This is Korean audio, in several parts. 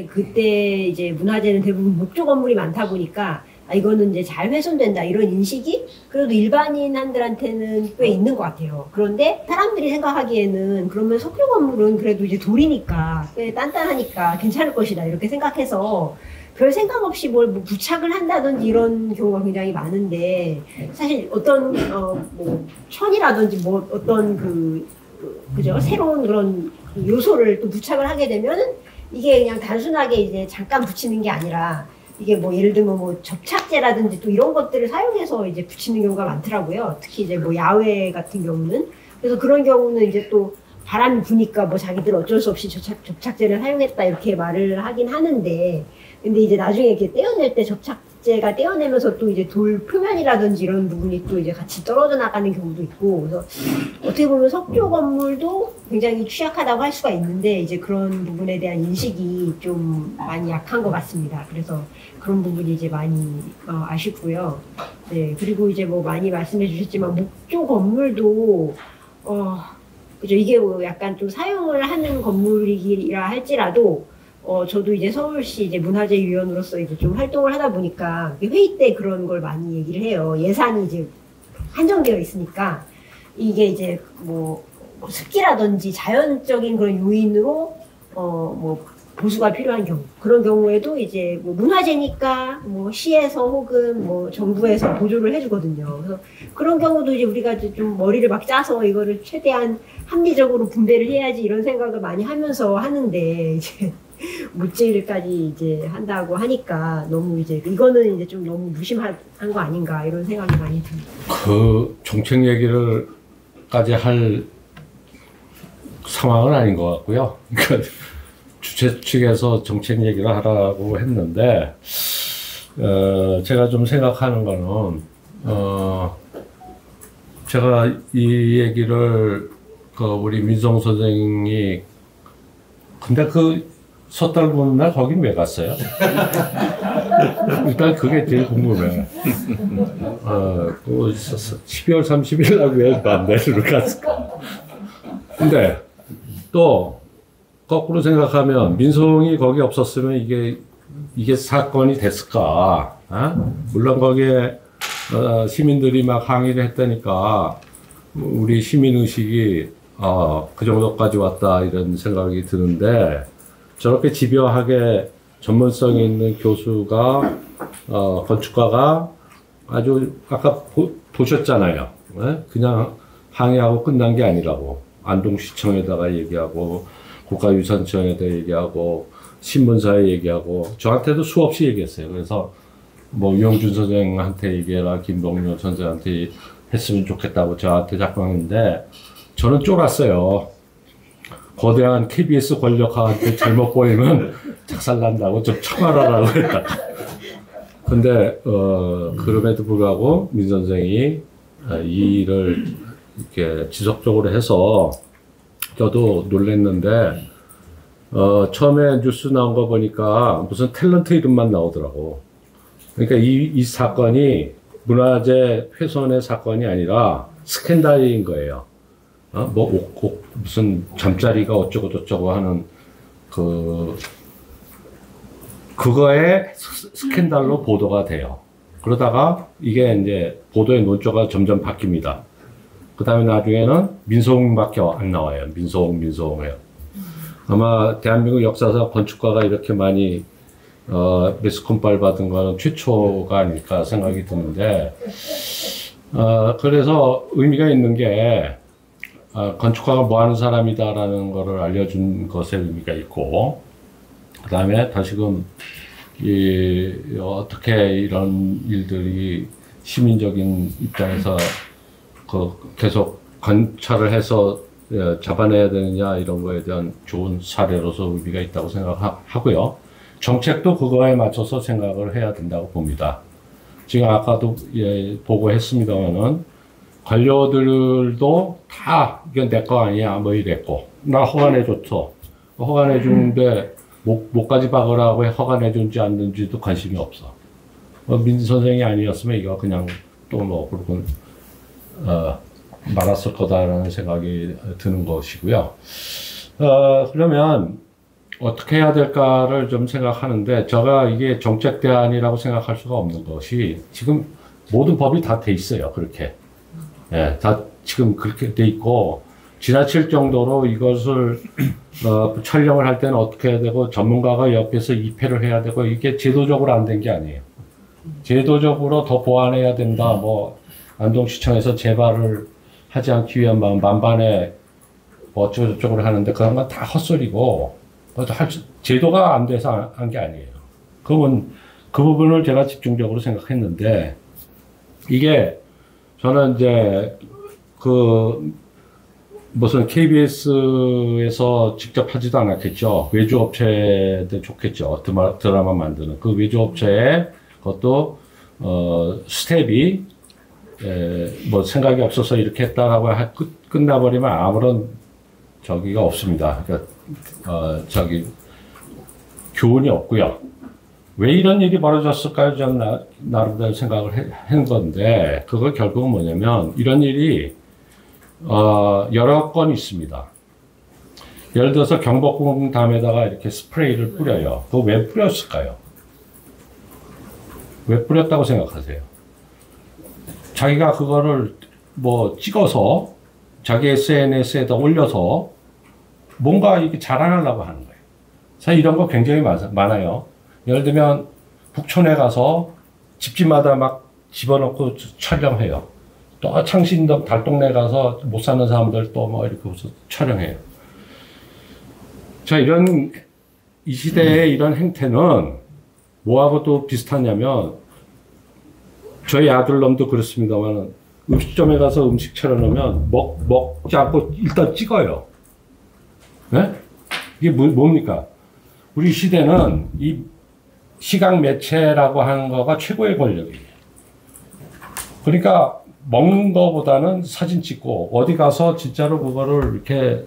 그때 이제 문화재는 대부분 목조 건물이 많다 보니까 이거는 이제 잘 훼손된다 이런 인식이 그래도 일반인들한테는 꽤 있는 것 같아요. 그런데 사람들이 생각하기에는 그러면 석유 건물은 그래도 이제 돌이니까 꽤 단단하니까 괜찮을 것이다 이렇게 생각해서 별 생각 없이 뭐 부착을 한다든지 이런 경우가 굉장히 많은데 사실 어떤 뭐 천이라든지 뭐 어떤 그죠 새로운 그런 요소를 또 부착을 하게 되면은 이게 그냥 단순하게 이제 잠깐 붙이는 게 아니라 이게 뭐 예를 들면 뭐 접착제라든지 또 이런 것들을 사용해서 이제 붙이는 경우가 많더라고요. 특히 이제 뭐 야외 같은 경우는. 그래서 그런 경우는 이제 또 바람이 부니까 뭐 자기들 어쩔 수 없이 접착제를 사용했다 이렇게 말을 하긴 하는데 근데 이제 나중에 이렇게 떼어낼 때 접착제가 떼어내면서 또 이제 돌 표면이라든지 이런 부분이 또 이제 같이 떨어져 나가는 경우도 있고 그래서 어떻게 보면 석조 건물도 굉장히 취약하다고 할 수가 있는데 이제 그런 부분에 대한 인식이 좀 많이 약한 것 같습니다. 그래서 그런 부분이 이제 많이 아쉽고요. 네, 그리고 이제 뭐 많이 말씀해 주셨지만 목조 건물도 그죠 이게 뭐 약간 좀 사용을 하는 건물이라 할지라도 저도 이제 서울시 이제 문화재위원으로서 이제 좀 활동을 하다 보니까 회의 때 그런 걸 많이 얘기를 해요. 예산이 이제 한정되어 있으니까 이게 이제 뭐 습기라든지 자연적인 그런 요인으로 뭐 보수가 필요한 경우 그런 경우에도 이제 뭐 문화재니까 뭐 시에서 혹은 뭐 정부에서 보조를 해주거든요. 그래서 그런 경우도 이제 우리가 좀 머리를 막 짜서 이거를 최대한 합리적으로 분배를 해야지 이런 생각을 많이 하면서 하는데 이제 물질까지 이제 한다고 하니까 너무 이제 이거는 이제 좀 너무 무심한 거 아닌가 이런 생각이 많이 듭니다. 그 정책 얘기를까지 할 상황은 아닌 것 같고요. 그러니까 주최 측에서 정책 얘기를 하라고 했는데 제가 좀 생각하는 거는 제가 이 얘기를 우리 민성 선생이 근데 섣달 보는 날 거긴 왜 갔어요? 일단 그게 제일 궁금해. 12월 30일 날 왜 반대를 갔을까? 근데 또 거꾸로 생각하면 민송이 거기 없었으면 이게 사건이 됐을까? 물론 거기에 시민들이 막 항의를 했다니까 우리 시민의식이 그 정도까지 왔다 이런 생각이 드는데 저렇게 집요하게 전문성이 있는 교수가 건축가가 아주 아까 보셨잖아요. 그냥 항의하고 끝난 게 아니라고 안동시청에다가 얘기하고 국가유산청에다 얘기하고 신문사에 얘기하고 저한테도 수없이 얘기했어요. 그래서 뭐 유영준 선생한테 얘기해라 김동률 선생한테 했으면 좋겠다고 저한테 자꾸 하는데 저는 쫄았어요. 거대한 KBS 권력한테 잘못 보이면 작살난다고 좀 처벌하라고 했다. 근데 그럼에도 불구하고 민 선생이 이 일을 이렇게 지속적으로 해서 저도 놀랬는데 처음에 뉴스 나온 거 보니까 무슨 탤런트 이름만 나오더라고. 그러니까 이 사건이 문화재 훼손의 사건이 아니라 스캔들인 거예요. 무슨 잠자리가 어쩌고 저쩌고 하는 그거에 스캔들로 보도가 돼요. 그러다가 이게 이제 보도의 논조가 점점 바뀝니다. 그 다음에 나중에는 민소홍밖에 안 나와요. 민소홍해요. 아마 대한민국 역사상 건축가가 이렇게 많이 매스컴발 받은 거는 최초가 아닐까 생각이 드는데 그래서 의미가 있는 게 건축가가 뭐 하는 사람이다라는 거를 알려준 것에 의미가 있고 그 다음에 다시금 어떻게 이런 일들이 시민적인 입장에서 계속 관찰을 해서 잡아내야 되느냐 이런 거에 대한 좋은 사례로서 의미가 있다고 생각하고요. 정책도 그거에 맞춰서 생각을 해야 된다고 봅니다. 지금 아까도 보고했습니다만은 관료들도 다 이건 내 거 아니야 뭐 이랬고 나 허가내줬어. 허가내주는데 목까지 박으라고 허가내준지 않는지도 관심이 없어. 민 선생이 아니었으면 이거 그냥 또 뭐 그러고 말았을 거다라는 생각이 드는 것이고요. 그러면 어떻게 해야 될까를 좀 생각하는데, 제가 이게 정책 대안이라고 생각할 수가 없는 것이, 지금 모든 법이 다 돼 있어요. 그렇게. 예, 다 지금 그렇게 돼 있고, 지나칠 정도로 이것을 촬영을 할 때는 어떻게 해야 되고, 전문가가 옆에서 입회를 해야 되고, 이게 제도적으로 안 된 게 아니에요. 제도적으로 더 보완해야 된다. 뭐 안동시청에서 재발을 하지 않기 위한 마음 만반에 뭐 어쩌고저쩌고 하는데, 그런 건 다 헛소리고, 제도가 안 돼서 한 게 아니에요. 그 부분을 제가 집중적으로 생각했는데, 이게 저는 이제 무슨 KBS에서 직접 하지도 않았겠죠. 외주업체도 좋겠죠. 드라마 만드는 그 외주업체에 그것도 스텝이 뭐 생각이 없어서 이렇게 했다라고 끝나버리면 아무런 저기가 없습니다. 그러니까 교훈이 없고요. 왜 이런 일이 벌어졌을까요? 저는 나름대로 생각을 한 건데, 그거 결국은 뭐냐면, 이런 일이 여러 건 있습니다. 예를 들어서 경복궁 담에다가 이렇게 스프레이를 뿌려요. 그거 왜 뿌렸을까요? 왜 뿌렸다고 생각하세요? 자기가 그거를 뭐 찍어서 자기 SNS에다 올려서 뭔가 이렇게 자랑하려고 하는 거예요. 사실 이런 거 굉장히 많아요. 예를 들면 북촌에 가서 집집마다 막 집어넣고 촬영해요. 또 창신동 달동네 가서 못 사는 사람들 또 뭐 이렇게 촬영해요. 자, 이 시대의 이런 행태는 뭐하고 또 비슷하냐면, 저희 아들놈도 그렇습니다만, 음식점에 가서 음식 차려놓으면 먹지 않고 일단 찍어요. 네? 이게 뭡니까? 우리 시대는 이 시각 매체라고 하는 거가 최고의 권력이에요. 그러니까 먹는 거보다는 사진 찍고, 어디 가서 진짜로 그거를 이렇게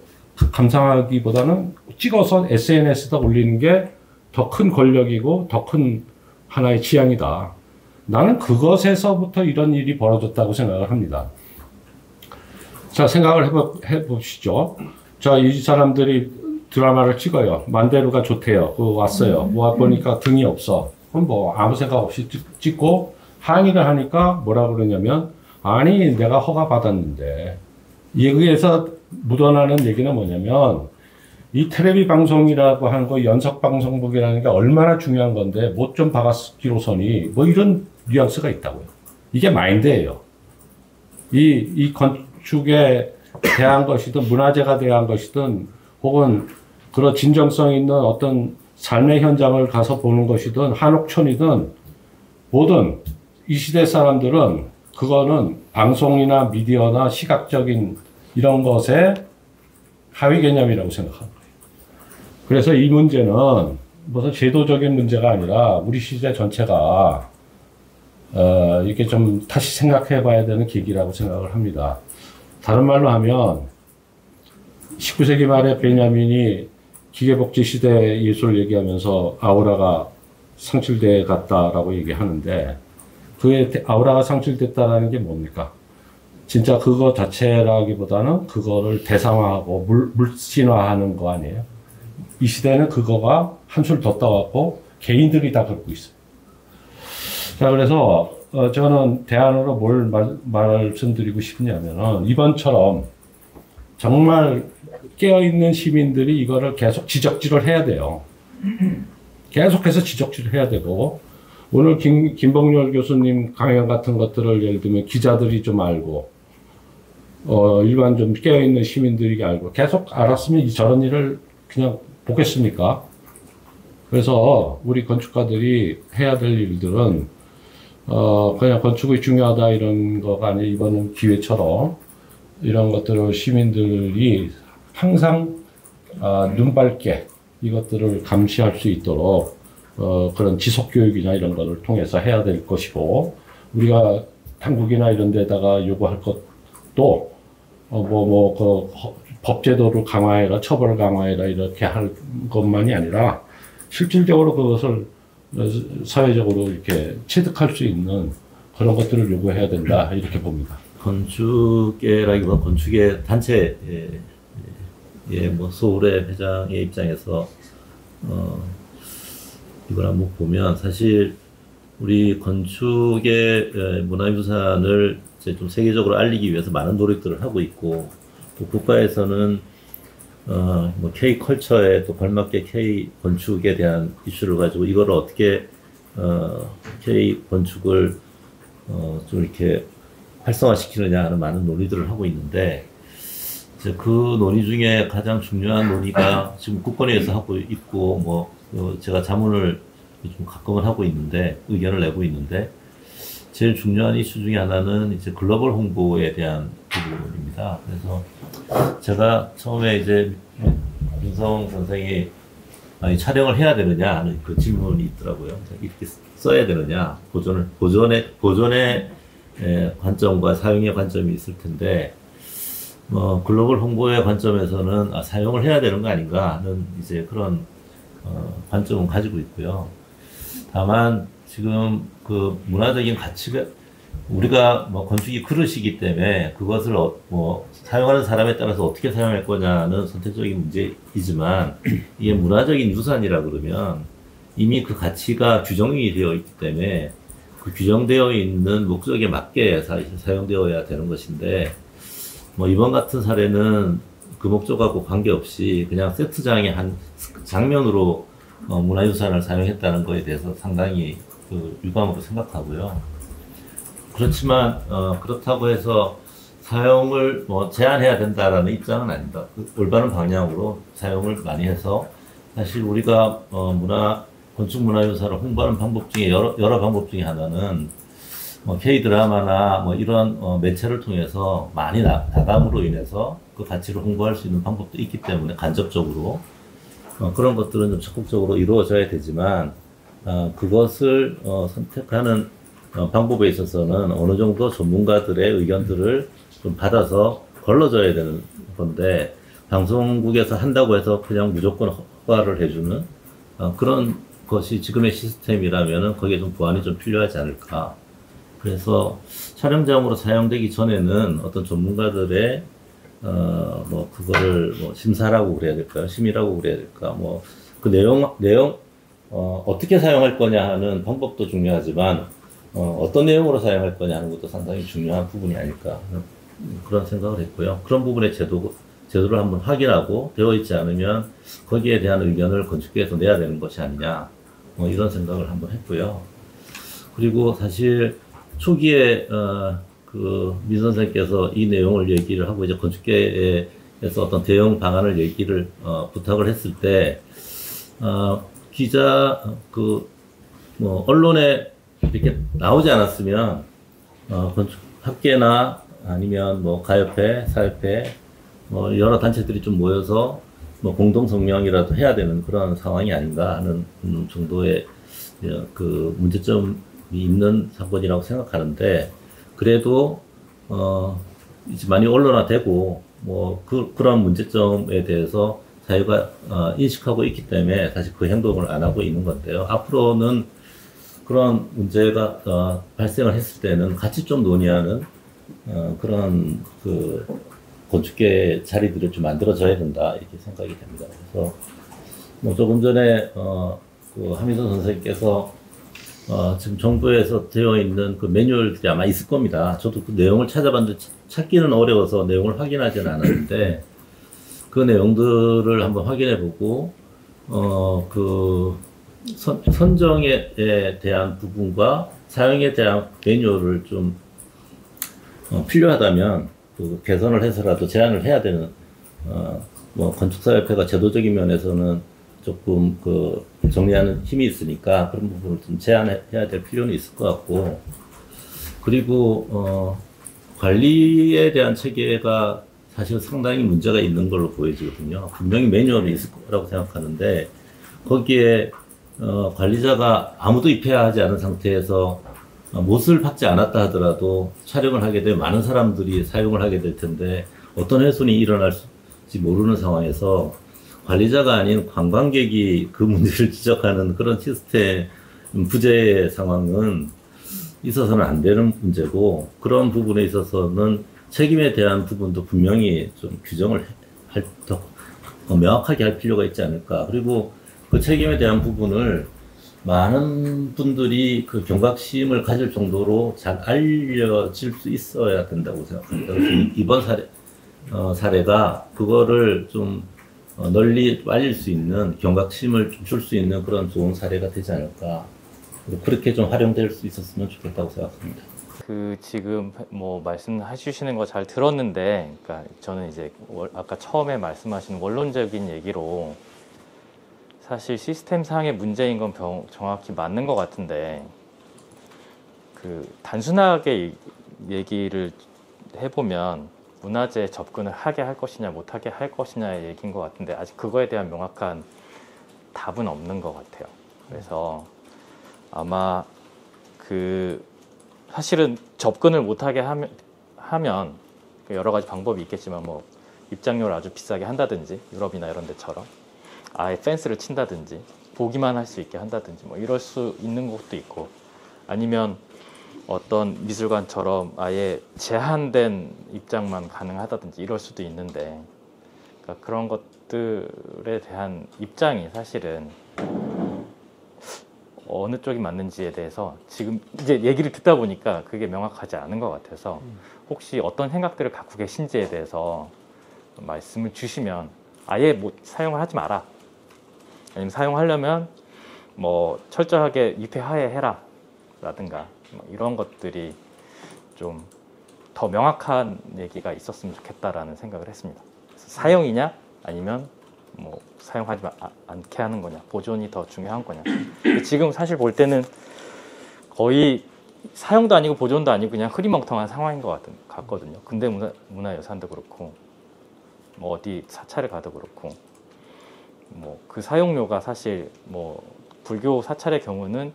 감상하기보다는 찍어서 SNS에다 올리는 게 더 큰 권력이고 더 큰 하나의 지향이다. 나는 그것에서부터 이런 일이 벌어졌다고 생각을 합니다. 자, 생각을 해봅시죠. 자, 이 사람들이 드라마를 찍어요. 만대루가 좋대요. 왔어요. 보니까 등이 없어. 그럼 뭐 아무 생각 없이 찍고, 항의를 하니까 뭐라 그러냐면, 아니, 내가 허가 받았는데. 여기에서 묻어나는 얘기는 뭐냐면, 이 텔레비 방송이라고 하는 거, 연석방송국이라는 게 얼마나 중요한 건데, 못 좀 박았기로서니, 뭐 이런 뉘앙스가 있다고요. 이게 마인드예요. 이 건축에 대한 것이든, 문화재가 대한 것이든, 혹은 그런 진정성 있는 어떤 삶의 현장을 가서 보는 것이든, 한옥촌이든, 뭐든, 이 시대 사람들은 그거는 방송이나 미디어나 시각적인 이런 것의 하위 개념이라고 생각합니다. 그래서 이 문제는 무슨 제도적인 문제가 아니라 우리 시대 전체가 이렇게 좀 다시 생각해 봐야 되는 계기라고 생각을 합니다. 다른 말로 하면 19세기 말에 베냐민이 기계복지 시대 예술을 얘기하면서 아우라가 상실돼 갔다라고 얘기하는데, 그의 아우라가 상실됐다라는 게 뭡니까? 진짜 그거 자체라기보다는 그거를 대상화하고 물신화하는 거 아니에요? 이 시대는 그거가 한술 더 떠갖고 개인들이 다 긁고 있어요. 자, 그래서 저는 대안으로 뭘 말씀드리고 싶냐면은, 이번처럼 정말 깨어있는 시민들이 이거를 계속 지적질을 해야 돼요. 계속해서 지적질을 해야 되고, 오늘 김봉렬 교수님 강연 같은 것들을 예를 들면 기자들이 좀 알고, 일반 좀 깨어있는 시민들이 알고, 계속 알았으면 저런 일을 그냥 보겠습니까? 그래서 우리 건축가들이 해야 될 일들은, 그냥 건축이 중요하다 이런 거가 아니라, 이번은 기회처럼 이런 것들을 시민들이 항상 눈밝게 이것들을 감시할 수 있도록 그런 지속교육이나 이런 것을 통해서 해야 될 것이고, 우리가 당국이나 이런 데다가 요구할 것도 법제도를 강화해라, 처벌을 강화해라 이렇게 할 것만이 아니라 실질적으로 그것을 사회적으로 이렇게 체득할 수 있는 그런 것들을 요구해야 된다, 이렇게 봅니다. 건축계라기보다 건축의 단체, 뭐 서울의 회장의 입장에서 이걸 한번 보면 사실 우리 건축의 문화유산을 이제 좀 세계적으로 알리기 위해서 많은 노력들을 하고 있고, 또 국가에서는 뭐 K 컬처에 또 걸맞게 K 건축에 대한 이슈를 가지고 이거를 어떻게 K 건축을 좀 이렇게 활성화시키느냐 하는 많은 논의들을 하고 있는데, 이제 그 논의 중에 가장 중요한 논의가 지금 국권위에서 하고 있고, 뭐 제가 자문을 좀 가끔은 하고 있는데, 의견을 내고 있는데, 제일 중요한 이슈 중에 하나는 이제 글로벌 홍보에 대한 부분입니다. 그래서 제가 처음에 이제 민성 선생이 촬영을 해야 되느냐 하는 그 질문이 있더라고요. 이렇게 써야 되느냐, 보존의 관점과 사용의 관점이 있을 텐데, 글로벌 홍보의 관점에서는 사용을 해야 되는 거 아닌가 하는 이제 그런 관점은 가지고 있고요. 다만 지금 그 문화적인 가치가, 우리가 뭐 건축이 그릇이기 때문에 그것을 뭐 사용하는 사람에 따라서 어떻게 사용할 거냐는 선택적인 문제이지만, 이게 문화적인 유산이라 그러면 이미 그 가치가 규정이 되어 있기 때문에 그 규정되어 있는 목적에 맞게 사용되어야 되는 것인데, 뭐 이번 같은 사례는 그 목적하고 관계없이 그냥 세트장의 한 장면으로 문화유산을 사용했다는 것에 대해서 상당히 그 유감으로 생각하고요. 그렇지만 그렇다고 해서 사용을 뭐 제한해야 된다라는 입장은 아닙니다. 그 올바른 방향으로 사용을 많이 해서, 사실 우리가 건축 문화유산을 홍보하는 방법 중에 여러 방법 중에 하나는 K 드라마나 뭐 이런 매체를 통해서 많이 나감으로 인해서 그 가치를 홍보할 수 있는 방법도 있기 때문에, 간접적으로 그런 것들은 좀 적극적으로 이루어져야 되지만, 그것을 선택하는 방법에 있어서는 어느 정도 전문가들의 의견들을 좀 받아서 걸러줘야 되는 건데, 방송국에서 한다고 해서 그냥 무조건 허가를 해주는 그런 것이 지금의 시스템이라면은 거기에 좀 보완이 좀 필요하지 않을까. 그래서 촬영장으로 사용되기 전에는 어떤 전문가들의 뭐 그거를 뭐 심사라고 그래야 될까요? 심의라고 그래야 될까? 뭐 그 내용 어떻게 사용할 거냐 하는 방법도 중요하지만, 어떤 내용으로 사용할 거냐 하는 것도 상당히 중요한 부분이 아닐까, 그런 생각을 했고요. 그런 부분의 제도를 한번 확인하고 되어 있지 않으면 거기에 대한 의견을 건축계에서 내야 되는 것이 아니냐, 뭐 이런 생각을 한번 했고요. 그리고 사실 초기에 그 민 선생께서 이 내용을 얘기를 하고 이제 건축계에서 어떤 대응 방안을 얘기를 부탁을 했을 때, 기자 뭐 언론에 이렇게 나오지 않았으면 건축 학계나 아니면 뭐 가협회, 사협회, 뭐 여러 단체들이 좀 모여서 뭐 공동 성명이라도 해야 되는 그런 상황이 아닌가 하는 정도의 그 문제점이 있는 사건이라고 생각하는데, 그래도 이제 많이 언론화되고 뭐 그런 문제점에 대해서 사회가 인식하고 있기 때문에 사실 그 행동을 안 하고 있는 건데요. 앞으로는 그런 문제가 발생을 했을 때는 같이 좀 논의하는 그런 그 건축계 자리들을 좀 만들어져야 된다, 이렇게 생각이 됩니다. 그래서 뭐 조금 전에 그 하민선 선생님께서 지금 정부에서 되어 있는 그 매뉴얼들이 아마 있을 겁니다. 저도 그 내용을 찾아봤는데 찾기는 어려워서 내용을 확인하지는 않았는데, 그 내용들을 한번 확인해 보고 그 선정에 대한 부분과 사용에 대한 매뉴얼을 좀 필요하다면 그 개선을 해서라도 제안을 해야 되는, 뭐 건축사협회가 제도적인 면에서는 조금 그 정리하는 힘이 있으니까 그런 부분을 좀 제안해야 될 필요는 있을 것 같고, 그리고 관리에 대한 체계가 사실 상당히 문제가 있는 걸로 보여지거든요. 분명히 매뉴얼이 있을 거라고 생각하는데, 거기에 관리자가 아무도 입회하지 않은 상태에서 못을 받지 않았다 하더라도 촬영을 하게 되면 많은 사람들이 사용을 하게 될 텐데, 어떤 훼손이 일어날지 모르는 상황에서 관리자가 아닌 관광객이 그 문제를 지적하는 그런 시스템 부재의 상황은 있어서는 안 되는 문제고, 그런 부분에 있어서는 책임에 대한 부분도 분명히 좀 규정을 더 명확하게 할 필요가 있지 않을까. 그리고 그 책임에 대한 부분을 많은 분들이 그 경각심을 가질 정도로 잘 알려질 수 있어야 된다고 생각합니다. 그래서 이번 사례가 그거를 좀 널리 알릴 수 있는 경각심을 줄 수 있는 그런 좋은 사례가 되지 않을까. 그렇게 좀 활용될 수 있었으면 좋겠다고 생각합니다. 그 지금 뭐 말씀해 주시는 거 잘 들었는데, 그러니까 저는 이제 아까 처음에 말씀하신 원론적인 얘기로 사실 시스템상의 문제인 건 정확히 맞는 것 같은데, 그 단순하게 얘기를 해보면 문화재에 접근을 하게 할 것이냐 못하게 할 것이냐의 얘기인 것 같은데, 아직 그거에 대한 명확한 답은 없는 것 같아요. 그래서 아마 사실은 접근을 못하게 하면 여러 가지 방법이 있겠지만, 뭐 입장료를 아주 비싸게 한다든지, 유럽이나 이런 데처럼 아예 펜스를 친다든지 보기만 할 수 있게 한다든지, 뭐 이럴 수 있는 것도 있고, 아니면 어떤 미술관처럼 아예 제한된 입장만 가능하다든지 이럴 수도 있는데, 그러니까 그런 것들에 대한 입장이 사실은 어느 쪽이 맞는지에 대해서 지금 이제 얘기를 듣다 보니까 그게 명확하지 않은 것 같아서, 혹시 어떤 생각들을 갖고 계신지에 대해서 말씀을 주시면, 아예 뭐 사용을 하지 마라, 아니면 사용하려면 뭐 철저하게 위패하에 해라 라든가, 뭐 이런 것들이 좀 더 명확한 얘기가 있었으면 좋겠다라는 생각을 했습니다. 그래서 사용이냐 아니면 뭐 사용하지 않게 하는 거냐, 보존이 더 중요한 거냐. 지금 사실 볼 때는 거의 사용도 아니고 보존도 아니고 그냥 흐리멍텅한 상황인 것 같거든요. 근대 문화유산도 그렇고, 뭐 어디 사찰을 가도 그렇고, 뭐 그 사용료가 사실 뭐 불교 사찰의 경우는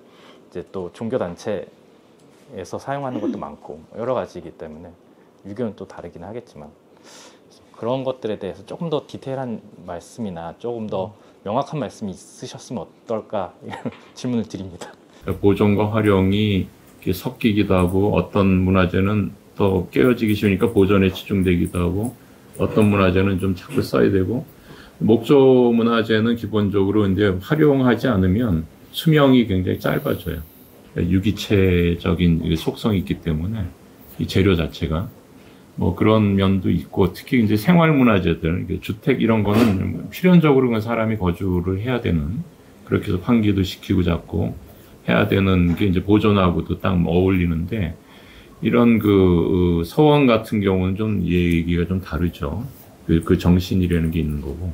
이제 또 종교 단체에서 사용하는 것도 많고 여러 가지이기 때문에 유교는 또 다르긴 하겠지만, 그런 것들에 대해서 조금 더 디테일한 말씀이나 조금 더 명확한 말씀이 있으셨으면 어떨까 이런 질문을 드립니다. 보존과 활용이 이렇게 섞이기도 하고, 어떤 문화재는 더 깨어지기 쉬우니까 보존에 집중되기도 하고, 어떤 문화재는 좀 자꾸 써야 되고, 목조 문화재는 기본적으로 이제 활용하지 않으면 수명이 굉장히 짧아져요. 유기체적인 속성이 있기 때문에 이 재료 자체가 뭐 그런 면도 있고, 특히 이제 생활 문화재들, 주택 이런 거는 필연적으로 사람이 거주를 해야 되는, 그렇게 해서 환기도 시키고 자꾸 해야 되는 게 이제 보존하고도 딱 어울리는데, 이런 그 서원 같은 경우는 좀 얘기가 좀 다르죠. 그 정신이라는 게 있는 거고.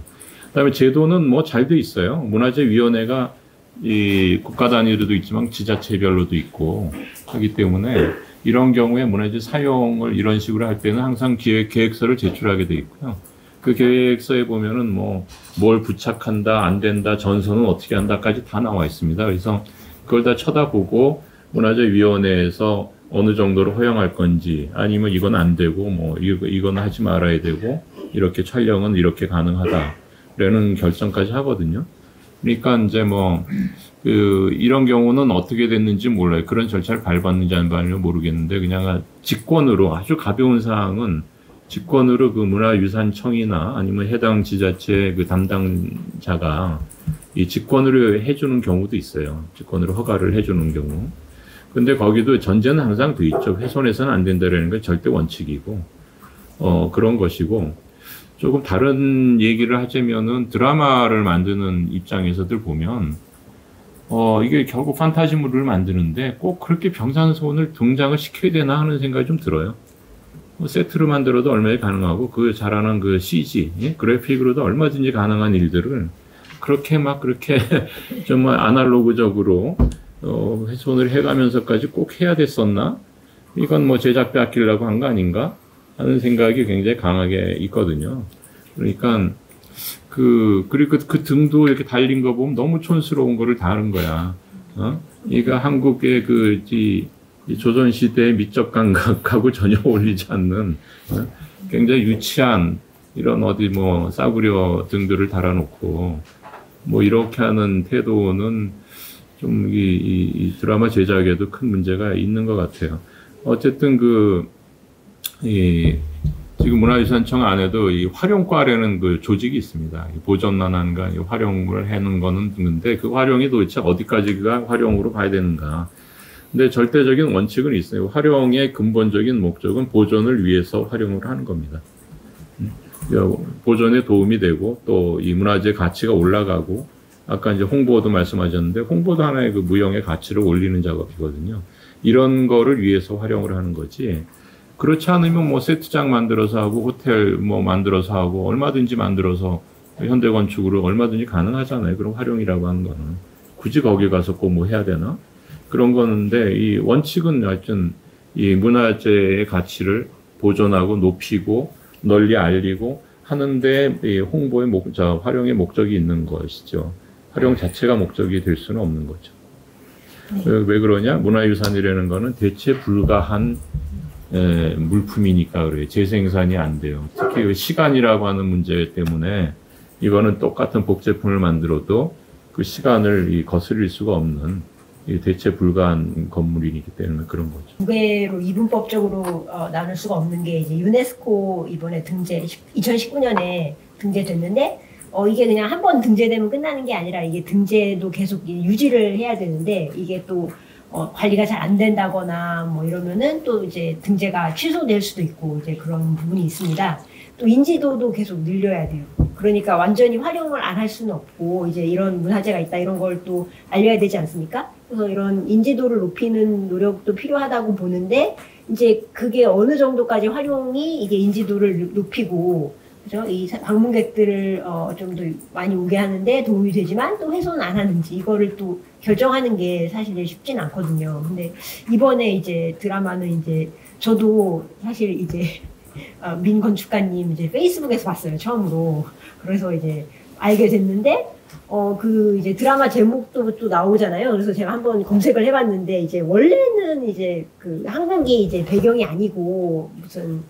그다음에 제도는 뭐 잘 돼 있어요. 문화재위원회가 이 국가 단위로도 있지만 지자체별로도 있고 하기 때문에, 이런 경우에 문화재 사용을 이런 식으로 할 때는 항상 계획서를 제출하게 돼 있고요. 그 계획서에 보면은 뭐 뭘 부착한다, 안 된다, 전선은 어떻게 한다까지 다 나와 있습니다. 그래서 그걸 다 쳐다보고 문화재위원회에서 어느 정도로 허용할 건지, 아니면 이건 안 되고 뭐 이건 하지 말아야 되고, 이렇게 촬영은 이렇게 가능하다라는 결정까지 하거든요. 그러니까 이제 뭐 이런 경우는 어떻게 됐는지 몰라요. 그런 절차를 밟았는지 안 밟았는지 모르겠는데, 그냥 직권으로, 아주 가벼운 사항은 직권으로 그 문화유산청이나 아니면 해당 지자체 그 담당자가 이 직권으로 해주는 경우도 있어요. 직권으로 허가를 해주는 경우. 근데 거기도 전제는 항상 돼 있죠. 훼손해서는 안 된다라는 게 절대 원칙이고, 그런 것이고, 조금 다른 얘기를 하자면은 드라마를 만드는 입장에서들 보면, 이게 결국 판타지물을 만드는데 꼭 그렇게 병산소원을 등장을 시켜야 되나 하는 생각이 좀 들어요. 세트로 만들어도 얼마나 가능하고, 그 잘하는 그 CG, 예? 그래픽으로도 얼마든지 가능한 일들을 그렇게 정말 아날로그적으로 훼손을 해가면서까지 꼭 해야 됐었나? 이건 뭐 제작비 아끼려고 한 거 아닌가? 하는 생각이 굉장히 강하게 있거든요. 그러니까 그리고 그 등도 이렇게 달린 거 보면 너무 촌스러운 거를 다 하는 거야. 얘가 한국의 이 조선시대의 미적 감각하고 전혀 어울리지 않는, 굉장히 유치한 이런 어디 뭐 싸구려 등들을 달아놓고 뭐 이렇게 하는 태도는 좀 이 드라마 제작에도 큰 문제가 있는 것 같아요. 어쨌든 지금 문화유산청 안에도 이 활용과라는 그 조직이 있습니다. 보존난한가 활용을 해놓은 거는 있는데 그 활용이 도대체 어디까지가 활용으로 봐야 되는가. 근데 절대적인 원칙은 있어요. 활용의 근본적인 목적은 보존을 위해서 활용을 하는 겁니다. 보존에 도움이 되고 또 이 문화재 가치가 올라가고 아까 이제 홍보도 말씀하셨는데 홍보도 하나의 그 무형의 가치를 올리는 작업이거든요. 이런 거를 위해서 활용을 하는 거지. 그렇지 않으면 뭐 세트장 만들어서 하고 호텔 뭐 만들어서 하고 얼마든지 만들어서 현대 건축으로 얼마든지 가능하잖아요. 그럼 활용이라고 하는 거는 굳이 거기 가서 꼭 뭐 해야 되나? 그런 거는데 이 원칙은 하여튼 이 문화재의 가치를 보존하고 높이고 널리 알리고 하는데 이 홍보의 활용의 목적이 있는 것이죠. 활용 자체가 목적이 될 수는 없는 거죠. 왜 그러냐? 문화유산이라는 거는 대체 불가한 물품이니까 그래요. 재생산이 안 돼요. 특히 시간이라고 하는 문제 때문에 이거는 똑같은 복제품을 만들어도 그 시간을 거스릴 수가 없는 대체 불가한 건물이기 때문에 그런 거죠. 두 개로 이분법적으로 나눌 수가 없는 게 이제 유네스코 이번에 등재 2019년에 등재됐는데 이게 그냥 한 번 등재되면 끝나는 게 아니라 이게 등재도 계속 유지를 해야 되는데 이게 또 관리가 잘 안 된다거나 뭐 이러면은 또 이제 등재가 취소될 수도 있고 이제 그런 부분이 있습니다. 또 인지도도 계속 늘려야 돼요. 그러니까 완전히 활용을 안 할 수는 없고 이제 이런 문화재가 있다 이런 걸 또 알려야 되지 않습니까? 그래서 이런 인지도를 높이는 노력도 필요하다고 보는데 이제 그게 어느 정도까지 활용이 이게 인지도를 높이고 그죠? 이 방문객들을 좀 더 많이 오게 하는데 도움이 되지만 또 훼손 안 하는지 이거를 또 결정하는 게 사실 쉽진 않거든요. 근데 이번에 이제 드라마는 이제 저도 사실 이제 민 건축가님 이제 페이스북에서 봤어요, 처음으로. 그래서 이제 알게 됐는데 그 이제 드라마 제목도 또 나오잖아요. 그래서 제가 한번 검색을 해봤는데 이제 원래는 이제 그 한국이 이제 배경이 아니고 무슨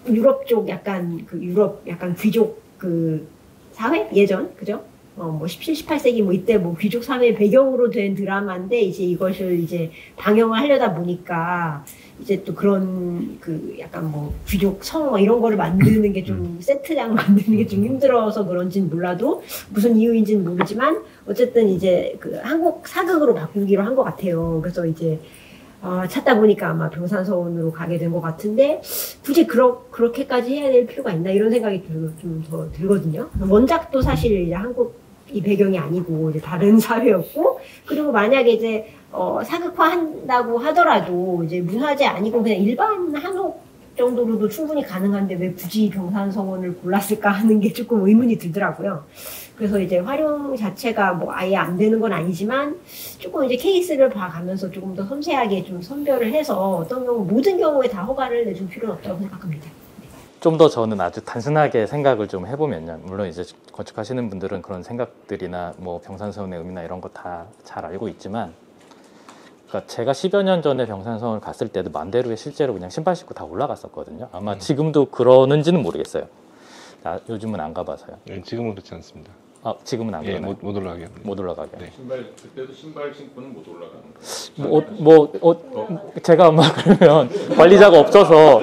유럽 쪽 약간 그 유럽 약간 귀족 그 사회 예전 그죠? 뭐 17, 18세기 뭐 이때 뭐 귀족 사회 배경으로 된 드라마인데 이제 이것을 이제 방영을 하려다 보니까 이제 또 그런 그 약간 뭐 귀족 성 뭐 이런 거를 만드는 게 좀 세트장 만드는 게 좀 힘들어서 그런지는 몰라도 무슨 이유인지는 모르지만 어쨌든 이제 그 한국 사극으로 바꾸기로 한 것 같아요. 그래서 이제 찾다 보니까 아마 병산서원으로 가게 된 것 같은데 굳이 그렇게까지 해야 될 필요가 있나 이런 생각이 좀 더 들거든요. 원작도 사실 이제 한국이 배경이 아니고 이제 다른 사회였고 그리고 만약에 이제 사극화한다고 하더라도 이제 문화재 아니고 그냥 일반 한옥 정도로도 충분히 가능한데 왜 굳이 병산서원을 골랐을까 하는 게 조금 의문이 들더라고요. 그래서 이제 활용 자체가 뭐 아예 안 되는 건 아니지만 조금 이제 케이스를 봐가면서 조금 더 섬세하게 좀 선별을 해서 어떤 경우 모든 경우에 다 허가를 내줄 필요는 없다고 생각합니다. 좀 더 저는 아주 단순하게 생각을 좀 해보면요. 물론 이제 건축하시는 분들은 그런 생각들이나 뭐 병산서원의 의미나 이런 거 다 잘 알고 있지만 그러니까 제가 10여 년 전에 병산서원을 갔을 때도 만대루에 실제로 그냥 신발 신고 다 올라갔었거든요. 아마 지금도 그러는지는 모르겠어요. 요즘은 안 가봐서요. 네, 지금은 그렇지 않습니다. 지금은 안 예, 그러나요? 못 올라가게. 못 올라가게. 네. 그때도 신발 신고는 못 올라가는 거예요. 제가 아마 그러면 관리자가 없어서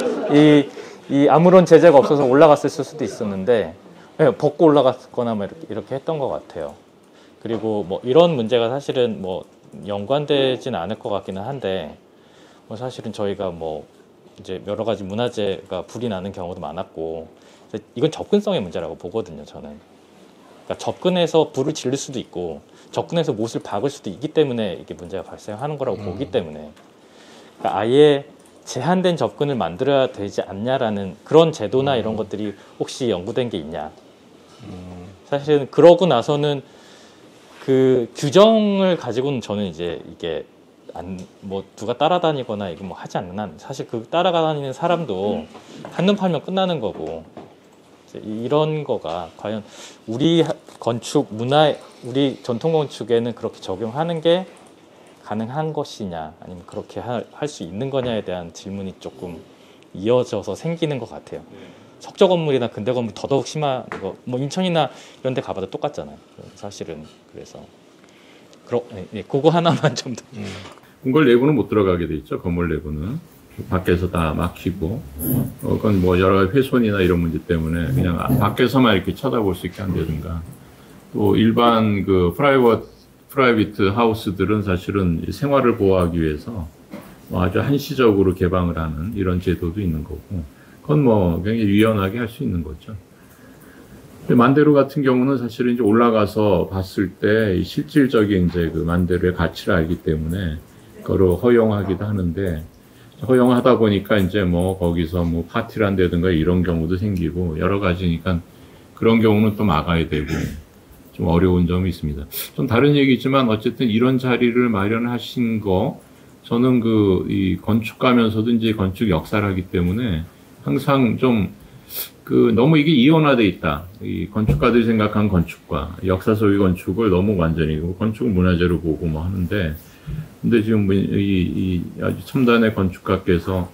이 아무런 제재가 없어서 올라갔을 수도 있었는데 네, 벗고 올라갔거나 뭐 이렇게 했던 것 같아요. 그리고 뭐 이런 문제가 사실은 뭐 연관되지는 않을 것 같기는 한데 뭐 사실은 저희가 뭐 이제 여러 가지 문화재가 불이 나는 경우도 많았고 이건 접근성의 문제라고 보거든요, 저는. 그러니까 접근해서 불을 지를 수도 있고 접근해서 못을 박을 수도 있기 때문에 이게 문제가 발생하는 거라고 보기 때문에 그러니까 아예 제한된 접근을 만들어야 되지 않냐라는 그런 제도나 이런 것들이 혹시 연구된 게 있냐. 사실은 그러고 나서는 그 규정을 가지고는 저는 이제 이게 뭐 누가 따라다니거나 이거 뭐 하지 않는 한 사실 그 따라다니는 사람도 한눈 팔면 끝나는 거고 이런 거가 과연 우리 건축 문화 우리 전통 건축에는 그렇게 적용하는 게 가능한 것이냐 아니면 그렇게 할 수 있는 거냐에 대한 질문이 조금 이어져서 생기는 것 같아요. 석조 건물이나 근대 건물 더더욱 심한 거 뭐 인천이나 이런 데 가봐도 똑같잖아요. 사실은 그래서 그거 하나만 좀 더. 궁궐 내부는 못 들어가게 돼 있죠. 건물 내부는. 밖에서 다 막히고, 그건 뭐 여러 가지 훼손이나 이런 문제 때문에 그냥 밖에서만 이렇게 쳐다볼 수 있게 한다든가, 또 일반 그 프라이빗 하우스들은 사실은 생활을 보호하기 위해서 아주 한시적으로 개방을 하는 이런 제도도 있는 거고, 그건 뭐 굉장히 유연하게 할 수 있는 거죠. 만대루 같은 경우는 사실은 이제 올라가서 봤을 때 실질적인 이제 그 만대루의 가치를 알기 때문에 그거를 허용하기도 하는데, 허용하다 보니까 이제 뭐 거기서 뭐 파티를 한다든가 이런 경우도 생기고 여러 가지니까 그런 경우는 또 막아야 되고 좀 어려운 점이 있습니다. 좀 다른 얘기지만 어쨌든 이런 자리를 마련하신 거, 저는 이 건축가면서도 이제 건축 역사를 하기 때문에 항상 좀 너무 이게 이원화돼 있다. 이 건축가들이 생각한 건축과 역사 속의 건축을 너무 완전히 건축 문화재로 보고 뭐 하는데, 근데 지금 이 아주 첨단의 건축가께서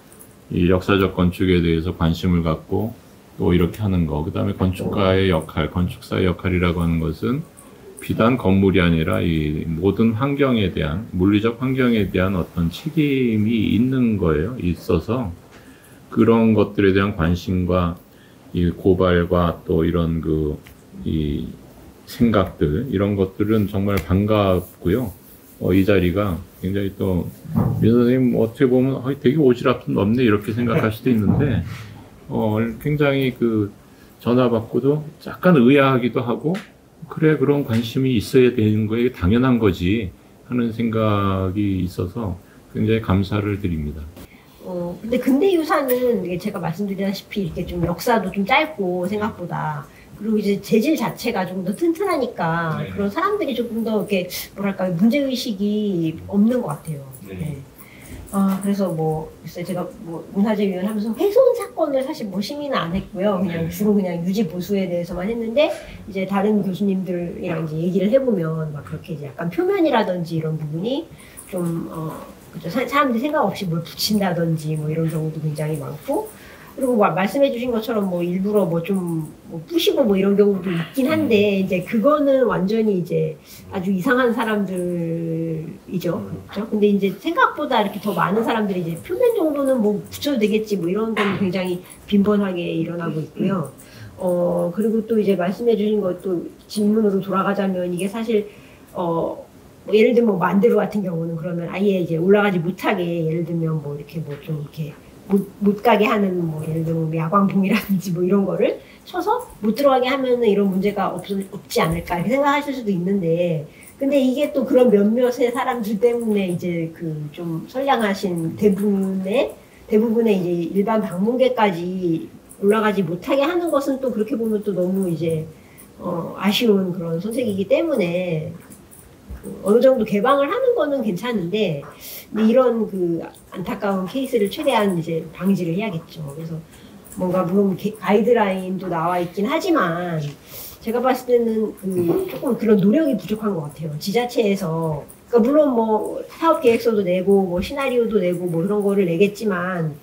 이 역사적 건축에 대해서 관심을 갖고 또 이렇게 하는 거, 그 다음에 건축가의 역할, 건축사의 역할이라고 하는 것은 비단 건물이 아니라 이 모든 환경에 대한, 물리적 환경에 대한 어떤 책임이 있는 거예요. 있어서 그런 것들에 대한 관심과 이 고발과 또 이런 이 생각들, 이런 것들은 정말 반갑고요. 이 자리가 굉장히 또, 민 선생님 어떻게 보면 되게 오지랖 넓네 이렇게 생각할 수도 있는데, 굉장히 전화 받고도 약간 의아하기도 하고, 그래, 그런 관심이 있어야 되는 거에 당연한 거지 하는 생각이 있어서 굉장히 감사를 드립니다. 근데 근대유산은 이게 제가 말씀드리다시피 이렇게 좀 역사도 좀 짧고 생각보다, 그리고 이제 재질 자체가 좀 더 튼튼하니까 네. 그런 사람들이 조금 더 이렇게 뭐랄까 문제의식이 없는 것 같아요. 네. 네. 그래서 뭐 글쎄 제가 뭐 문화재위원 하면서 훼손 사건을 사실 뭐 심의는 안 했고요. 그냥 네. 주로 그냥 유지 보수에 대해서만 했는데, 이제 다른 교수님들이랑 이제 얘기를 해보면 막 그렇게 이제 약간 표면이라든지 이런 부분이 좀 그죠, 사람들이 생각 없이 뭘 붙인다든지 뭐 이런 경우도 굉장히 많고, 그리고 말씀해 주신 것처럼 뭐 일부러 뭐 좀 뭐 부시고 뭐 이런 경우도 있긴 한데, 이제 그거는 완전히 이제 아주 이상한 사람들이죠. 그렇죠? 근데 이제 생각보다 이렇게 더 많은 사람들이 이제 표면 정도는 뭐 붙여도 되겠지 뭐 이런 건 굉장히 빈번하게 일어나고 있고요. 그리고 또 이제 말씀해 주신 것도 질문으로 돌아가자면, 이게 사실 뭐 예를 들면 뭐 만대루 같은 경우는 그러면 아예 이제 올라가지 못하게, 예를 들면 뭐 이렇게 뭐 좀 이렇게 못 가게 하는 뭐 예를 들면 야광봉이라든지 뭐 이런 거를 쳐서 못 들어가게 하면은 이런 문제가 없지 않을까 이렇게 생각하실 수도 있는데, 근데 이게 또 그런 몇몇의 사람들 때문에 이제 좀 선량하신 대부분의 이제 일반 방문객까지 올라가지 못하게 하는 것은 또 그렇게 보면 또 너무 이제 아쉬운 그런 선택이기 때문에, 어느 정도 개방을 하는 거는 괜찮은데, 근데 이런 안타까운 케이스를 최대한 이제 방지를 해야겠죠. 그래서 뭔가 물론 가이드라인도 나와 있긴 하지만, 제가 봤을 때는 조금 그런 노력이 부족한 것 같아요. 지자체에서. 그러니까 물론 뭐 사업 계획서도 내고 뭐 시나리오도 내고 뭐 그런 거를 내겠지만,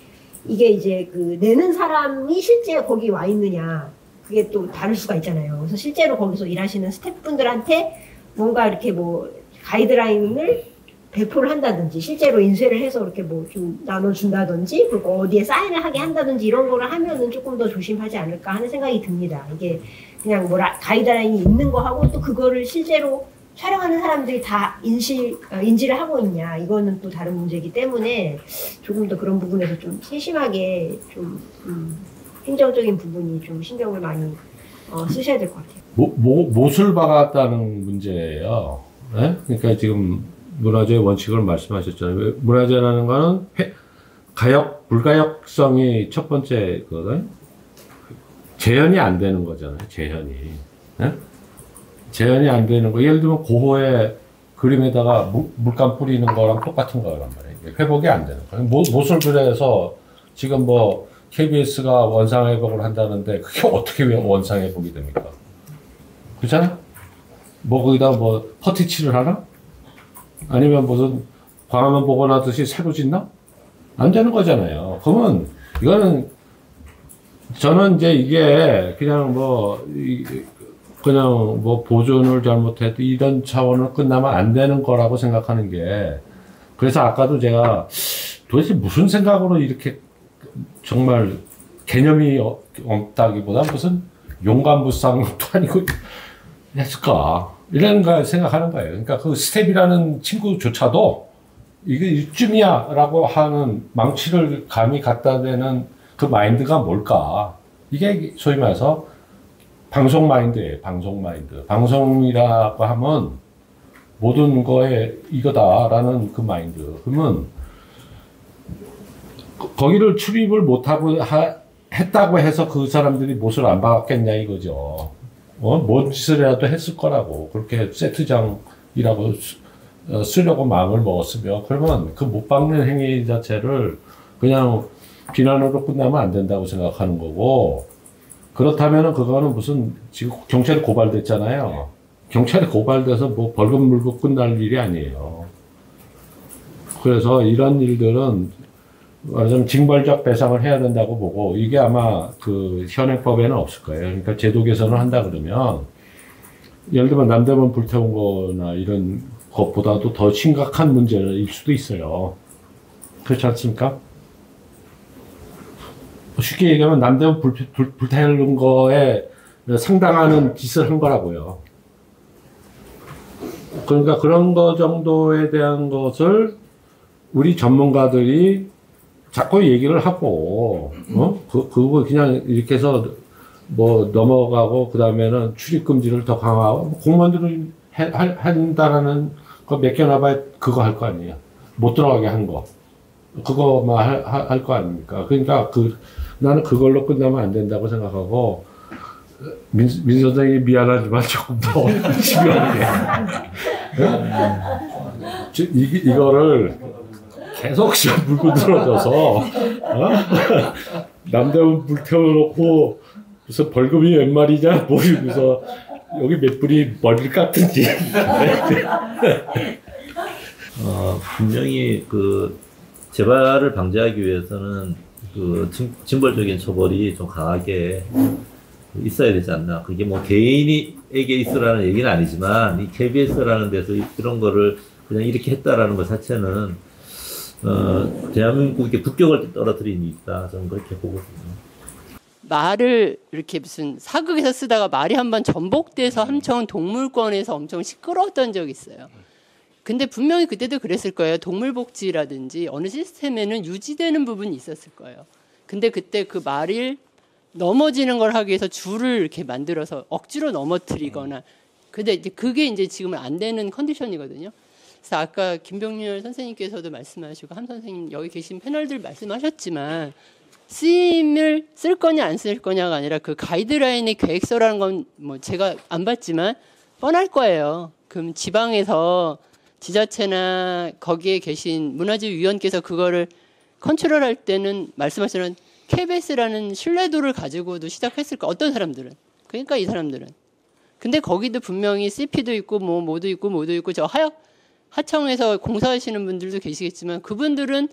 이게 이제 내는 사람이 실제 거기 와 있느냐, 그게 또 다를 수가 있잖아요. 그래서 실제로 거기서 일하시는 스태프분들한테 뭔가 이렇게 뭐 가이드라인을 배포를 한다든지, 실제로 인쇄를 해서 이렇게 뭐 좀 나눠준다든지, 그리고 어디에 사인을 하게 한다든지 이런 거를 하면은 조금 더 조심하지 않을까 하는 생각이 듭니다. 이게 그냥 뭐 가이드라인이 있는 거 하고 또 그거를 실제로 촬영하는 사람들이 다 인지를 하고 있냐, 이거는 또 다른 문제이기 때문에 조금 더 그런 부분에서 좀 세심하게 좀 행정적인 부분이 좀 신경을 많이 쓰셔야 될 것 같아요. 못을 박았다는 문제예요. 네? 그러니까 지금 문화재의 원칙을 말씀하셨잖아요. 문화재라는 거는 불가역성이 첫 번째 거거든. 재현이 안 되는 거잖아요. 재현이. 네? 재현이 안 되는 거. 예를 들면 고호의 그림에다가 물감 뿌리는 거랑 똑같은 거란 말이에요. 회복이 안 되는 거예요. 못을 그려서 지금 뭐 KBS가 원상회복을 한다는데 그게 어떻게 원상회복이 됩니까? 그렇잖아요? 뭐 거기다 뭐 퍼티칠을 하나? 아니면 무슨 광화문 복원하듯이 새로 짓나? 안 되는 거잖아요. 그러면 이거는 저는 이제 이게 그냥 뭐 보존을 잘못해도 이런 차원으로 끝나면 안 되는 거라고 생각하는 게, 그래서 아까도 제가 도대체 무슨 생각으로 이렇게 정말 개념이 없다기보다 무슨 용감무쌍도 아니고 했을까 이런 걸 생각하는 거예요. 그러니까 그 스텝이라는 친구조차도 이게 이쯤이야라고 하는 망치를 감히 갖다 대는 그 마인드가 뭘까? 이게 소위 말해서 방송 마인드예요. 방송 마인드. 방송이라고 하면 모든 거에 이거다라는 그 마인드. 그러면 거기를 출입을 못하고 했다고 해서 그 사람들이 못을 안 받겠냐 이거죠. 뭔 짓을이라도 했을 거라고. 그렇게 세트장이라고 쓰려고 마음을 먹었으면 그러면 그 못 박는 행위 자체를 그냥 비난으로 끝나면 안 된다고 생각하는 거고, 그렇다면은 그거는 무슨 지금 경찰에 고발됐잖아요. 경찰에 고발돼서 뭐 벌금 물고 끝날 일이 아니에요. 그래서 이런 일들은 말하자면 징벌적 배상을 해야 된다고 보고, 이게 아마 그 현행법에는 없을 거예요. 그러니까 제도 개선을 한다 그러면 예를 들면 남대문 불태운 거나 이런 것보다도 더 심각한 문제일 수도 있어요. 그렇지 않습니까? 쉽게 얘기하면 남대문 불태운 거에 상당하는 짓을 한 거라고요. 그러니까 그런 거 정도에 대한 것을 우리 전문가들이 자꾸 얘기를 하고, 그거 그냥 이렇게 해서 뭐 넘어가고, 그 다음에는 출입금지를 더 강화하고, 공무원들은 한다라는 거 맡겨놔봐야 그거 할 거 아니에요. 못 들어가게 한 거. 그거만 할 거 아닙니까? 그러니까 나는 그걸로 끝나면 안 된다고 생각하고, 민 선생님이 미안하지만 조금 더 심하게. 이거를 계속 물고 늘어져서, 남대문 불태워놓고, 무슨 벌금이 몇 마리냐? 모르면서, 여기 몇 분이 머리를 깎든지. 분명히 그 재발을 방지하기 위해서는 그 징벌적인 처벌이 좀 강하게 있어야 되지 않나. 그게 뭐 개인에게 있으라는 얘기는 아니지만 이 KBS라는 데서 이런 거를 그냥 이렇게 했다라는 것 자체는 대한민국의 국격을 떨어뜨린 일이 있다. 저는 그렇게 보고 있습니다. 말을 이렇게 무슨 사극에서 쓰다가 말이 한번 전복돼서 함청 동물권에서 엄청 시끄러웠던 적이 있어요. 근데 분명히 그때도 그랬을 거예요. 동물복지라든지 어느 시스템에는 유지되는 부분이 있었을 거예요. 근데 그때 그 말을 넘어지는 걸 하기 위해서 줄을 이렇게 만들어서 억지로 넘어뜨리거나, 근데 이제 그게 이제 지금은 안 되는 컨디션이거든요. 그래서 아까 김병렬 선생님께서도 말씀하시고 함 선생님 여기 계신 패널들 말씀하셨지만, 쓰임을 쓸 거냐 안 쓸 거냐가 아니라 그 가이드라인의 계획서라는 건 뭐 제가 안 봤지만 뻔할 거예요. 그럼 지방에서 지자체나 거기에 계신 문화재위원께서 그거를 컨트롤할 때는 말씀하시는 KBS라는 신뢰도를 가지고도 시작했을 거. 어떤 사람들은. 그러니까 이 사람들은. 근데 거기도 분명히 CP도 있고 뭐 뭐도 있고 저 하청에서 공사하시는 분들도 계시겠지만 그분들은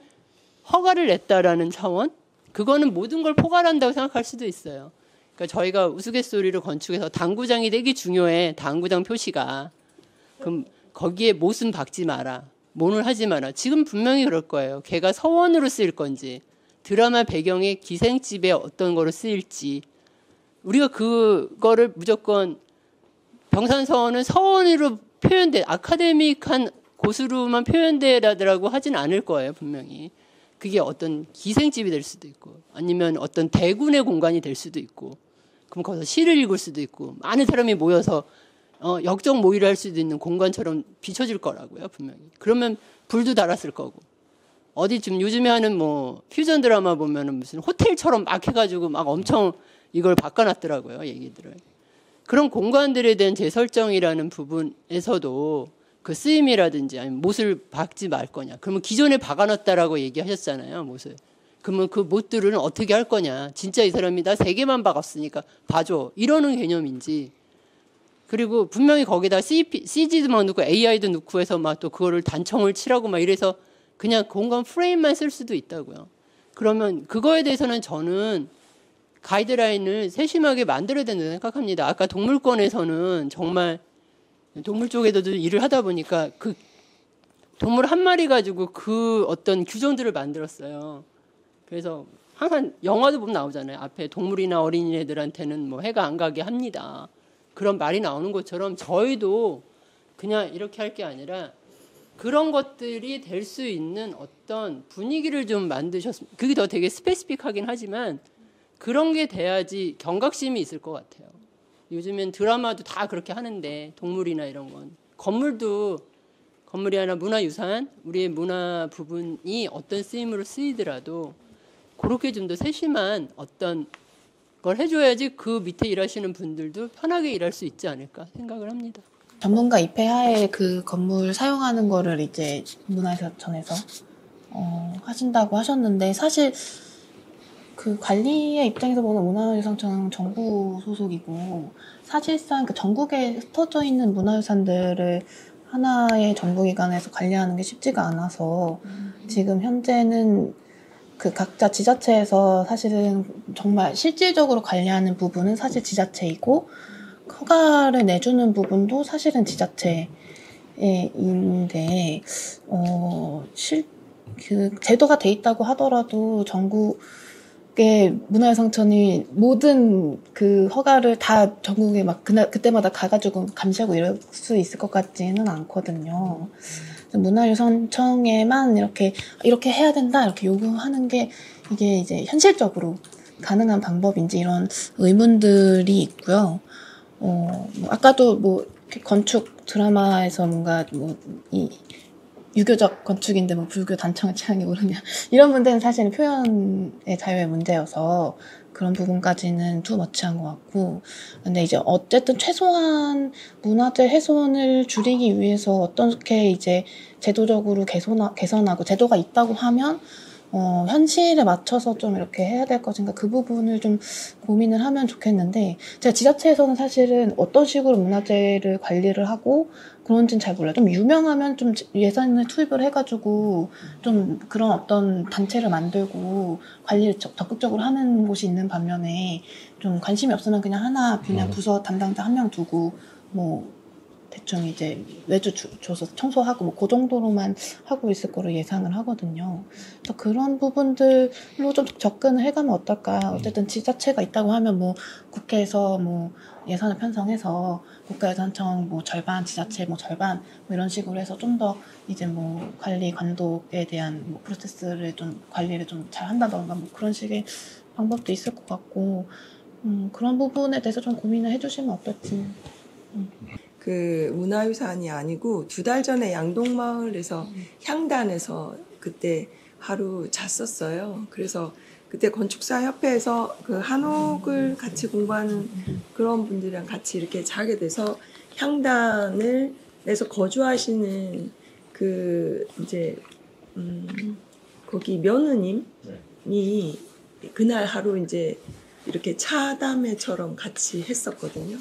허가를 냈다라는 차원? 그거는 모든 걸 포괄한다고 생각할 수도 있어요. 그러니까 저희가 우스갯소리로 건축에서 당구장이 되게 중요해. 당구장 표시가. 그럼 거기에 못은 박지 마라. 못을 하지 마라. 지금 분명히 그럴 거예요. 걔가 서원으로 쓰일 건지, 드라마 배경에 기생집에 어떤 거로 쓰일지. 우리가 그거를 무조건 병산서원은 서원으로 표현돼, 아카데믹한 곳으로만 표현되라고 하진 않을 거예요. 분명히. 그게 어떤 기생집이 될 수도 있고 아니면 어떤 대군의 공간이 될 수도 있고, 그럼 거기서 시를 읽을 수도 있고 많은 사람이 모여서 역적 모의를 할 수도 있는 공간처럼 비춰질 거라고요. 분명히. 그러면 불도 달았을 거고, 어디 지금 요즘에 하는 뭐 퓨전 드라마 보면은 무슨 호텔처럼 막 해가지고 막 엄청 이걸 바꿔놨더라고요. 얘기들을. 그런 공간들에 대한 재설정이라는 부분에서도 그 쓰임이라든지 아니면 못을 박지 말 거냐. 그러면 기존에 박아놨다라고 얘기하셨잖아요. 못을. 그러면 그 못들은 어떻게 할 거냐. 진짜 이 사람이 나 3개만 박았으니까 봐줘. 이러는 개념인지. 그리고 분명히 거기다 CG도 막 넣고 AI도 넣고 해서 막 또 그거를 단청을 칠하고 막 이래서 그냥 공간 프레임만 쓸 수도 있다고요. 그러면 그거에 대해서는 저는 가이드라인을 세심하게 만들어야 된다고 생각합니다. 아까 동물권에서는 정말 동물 쪽에도 일을 하다 보니까 그 동물 한 마리 가지고 그 어떤 규정들을 만들었어요. 그래서 항상 영화도 보면 나오잖아요. 앞에 동물이나 어린이들한테는 뭐 해가 안 가게 합니다. 그런 말이 나오는 것처럼 저희도 그냥 이렇게 할 게 아니라 그런 것들이 될 수 있는 어떤 분위기를 좀 만드셨으면, 그게 더 되게 스페시픽하긴 하지만 그런 게 돼야지 경각심이 있을 것 같아요. 요즘엔 드라마도 다 그렇게 하는데 동물이나 이런 건, 건물이 하나 문화유산, 우리의 문화 부분이 어떤 쓰임으로 쓰이더라도 그렇게 좀 더 세심한 어떤 걸 해줘야지 그 밑에 일하시는 분들도 편하게 일할 수 있지 않을까 생각을 합니다. 전문가 입회하에 그 건물 사용하는 거를 이제 문화유산청에서 하신다고 하셨는데, 사실 그 관리의 입장에서 보면 문화유산청 정부 소속이고, 사실상 그 전국에 흩어져 있는 문화유산들을 하나의 정부기관에서 관리하는 게 쉽지가 않아서 지금 현재는 그 각자 지자체에서 사실은 정말 실질적으로 관리하는 부분은 사실 지자체이고, 허가를 내주는 부분도 사실은 지자체인데, 그 제도가 돼 있다고 하더라도 전국의 문화유산청이 모든 그 허가를 다 전국에 막 그때마다 가가지고 감시하고 이럴 수 있을 것 같지는 않거든요. 문화유산청에만 이렇게 해야 된다 이렇게 요구하는 게 이게 이제 현실적으로 가능한 방법인지 이런 의문들이 있고요. 뭐 아까도 뭐 건축 드라마에서 뭔가 뭐 이 유교적 건축인데 뭐 불교 단청을 취향이 모르냐 이런 문제는 사실은 표현의 자유의 문제여서 그런 부분까지는 투머치한 것 같고, 근데 이제 어쨌든 최소한 문화재 훼손을 줄이기 위해서 어떻게 이제 제도적으로 개선하고 제도가 있다고 하면 현실에 맞춰서 좀 이렇게 해야 될 것인가, 그 부분을 좀 고민을 하면 좋겠는데, 제가 지자체에서는 사실은 어떤 식으로 문화재를 관리를 하고 그런지는 잘 몰라요. 좀 유명하면 좀 예산을 투입을 해가지고 좀 그런 어떤 단체를 만들고 관리를 적극적으로 하는 곳이 있는 반면에, 좀 관심이 없으면 그냥 부서 담당자 한 명 두고 뭐 대충 이제 외주 줘서 청소하고 뭐 그 정도로만 하고 있을 거로 예상을 하거든요. 그래서 그런 부분들로 좀 접근을 해가면 어떨까. 어쨌든 지자체가 있다고 하면 뭐 국회에서 뭐 예산을 편성해서 국가유산청 뭐 절반, 지자체 뭐 절반 뭐 이런 식으로 해서 좀 더 이제 뭐 관리 감독에 대한 뭐 프로세스를 좀 관리를 좀 잘 한다던가 뭐 그런 식의 방법도 있을 것 같고, 그런 부분에 대해서 좀 고민을 해주시면 어떨지. 그 문화유산이 아니고 2달 전에 양동마을에서 향단에서 그때 하루 잤었어요. 그래서 그때 건축사 협회에서 그 한옥을 같이 공부하는 그런 분들이랑 같이 이렇게 자게 돼서 향단을 내서 거주하시는 그 이제 거기 며느님이 그날 하루 이제 이렇게 차담회처럼 같이 했었거든요.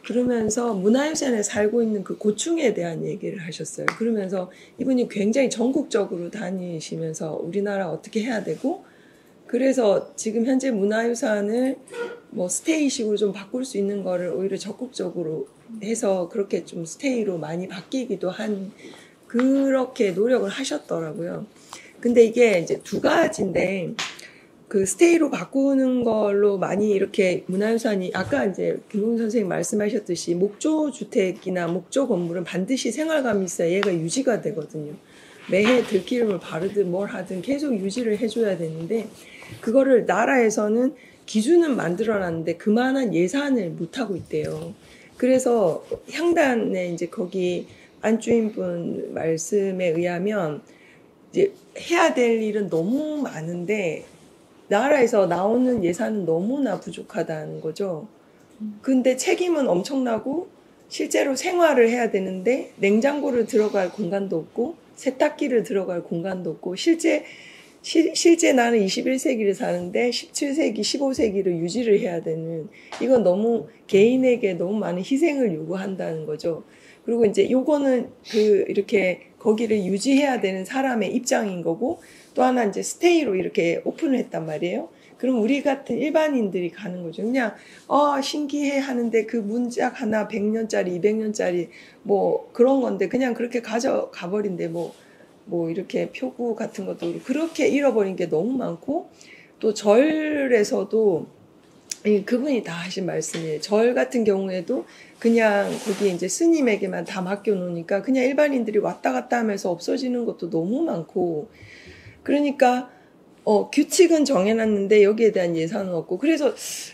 그러면서 문화유산에 살고 있는 그 고충에 대한 얘기를 하셨어요. 그러면서 이분이 굉장히 전국적으로 다니시면서 우리나라 어떻게 해야 되고, 그래서 지금 현재 문화유산을 뭐 스테이식으로 좀 바꿀 수 있는 거를 오히려 적극적으로 해서 그렇게 좀 스테이로 많이 바뀌기도 한, 그렇게 노력을 하셨더라고요. 근데 이게 이제 2가지인데, 그 스테이로 바꾸는 걸로 많이 이렇게 문화유산이, 아까 이제 김동준 선생님 말씀하셨듯이 목조주택이나 목조건물은 반드시 생활감이 있어야 얘가 유지가 되거든요. 매해 들기름을 바르든 뭘 하든 계속 유지를 해줘야 되는데, 그거를 나라에서는 기준은 만들어놨는데 그만한 예산을 못하고 있대요. 그래서 향단에 이제 거기 안주인분 말씀에 의하면 이제 해야 될 일은 너무 많은데 나라에서 나오는 예산은 너무나 부족하다는 거죠. 근데 책임은 엄청나고 실제로 생활을 해야 되는데 냉장고를 들어갈 공간도 없고 세탁기를 들어갈 공간도 없고, 실제 나는 21세기를 사는데 17세기, 15세기를 유지를 해야 되는, 이건 너무 개인에게 너무 많은 희생을 요구한다는 거죠. 그리고 이제 요거는 이렇게 거기를 유지해야 되는 사람의 입장인 거고, 또 하나 이제 스테이로 이렇게 오픈을 했단 말이에요. 그럼 우리 같은 일반인들이 가는 거죠. 그냥 신기해 하는데 그 문짝 하나 100년짜리 200년짜리 뭐 그런 건데 그냥 그렇게 가져가 버린데 뭐 뭐 이렇게 표구 같은 것도 그렇게 잃어버린 게 너무 많고 또 절에서도 그분이 다 하신 말씀이에요. 절 같은 경우에도 그냥 거기 이제 스님에게만 다 맡겨놓으니까 그냥 일반인들이 왔다 갔다 하면서 없어지는 것도 너무 많고 그러니까 규칙은 정해놨는데 여기에 대한 예산은 없고 그래서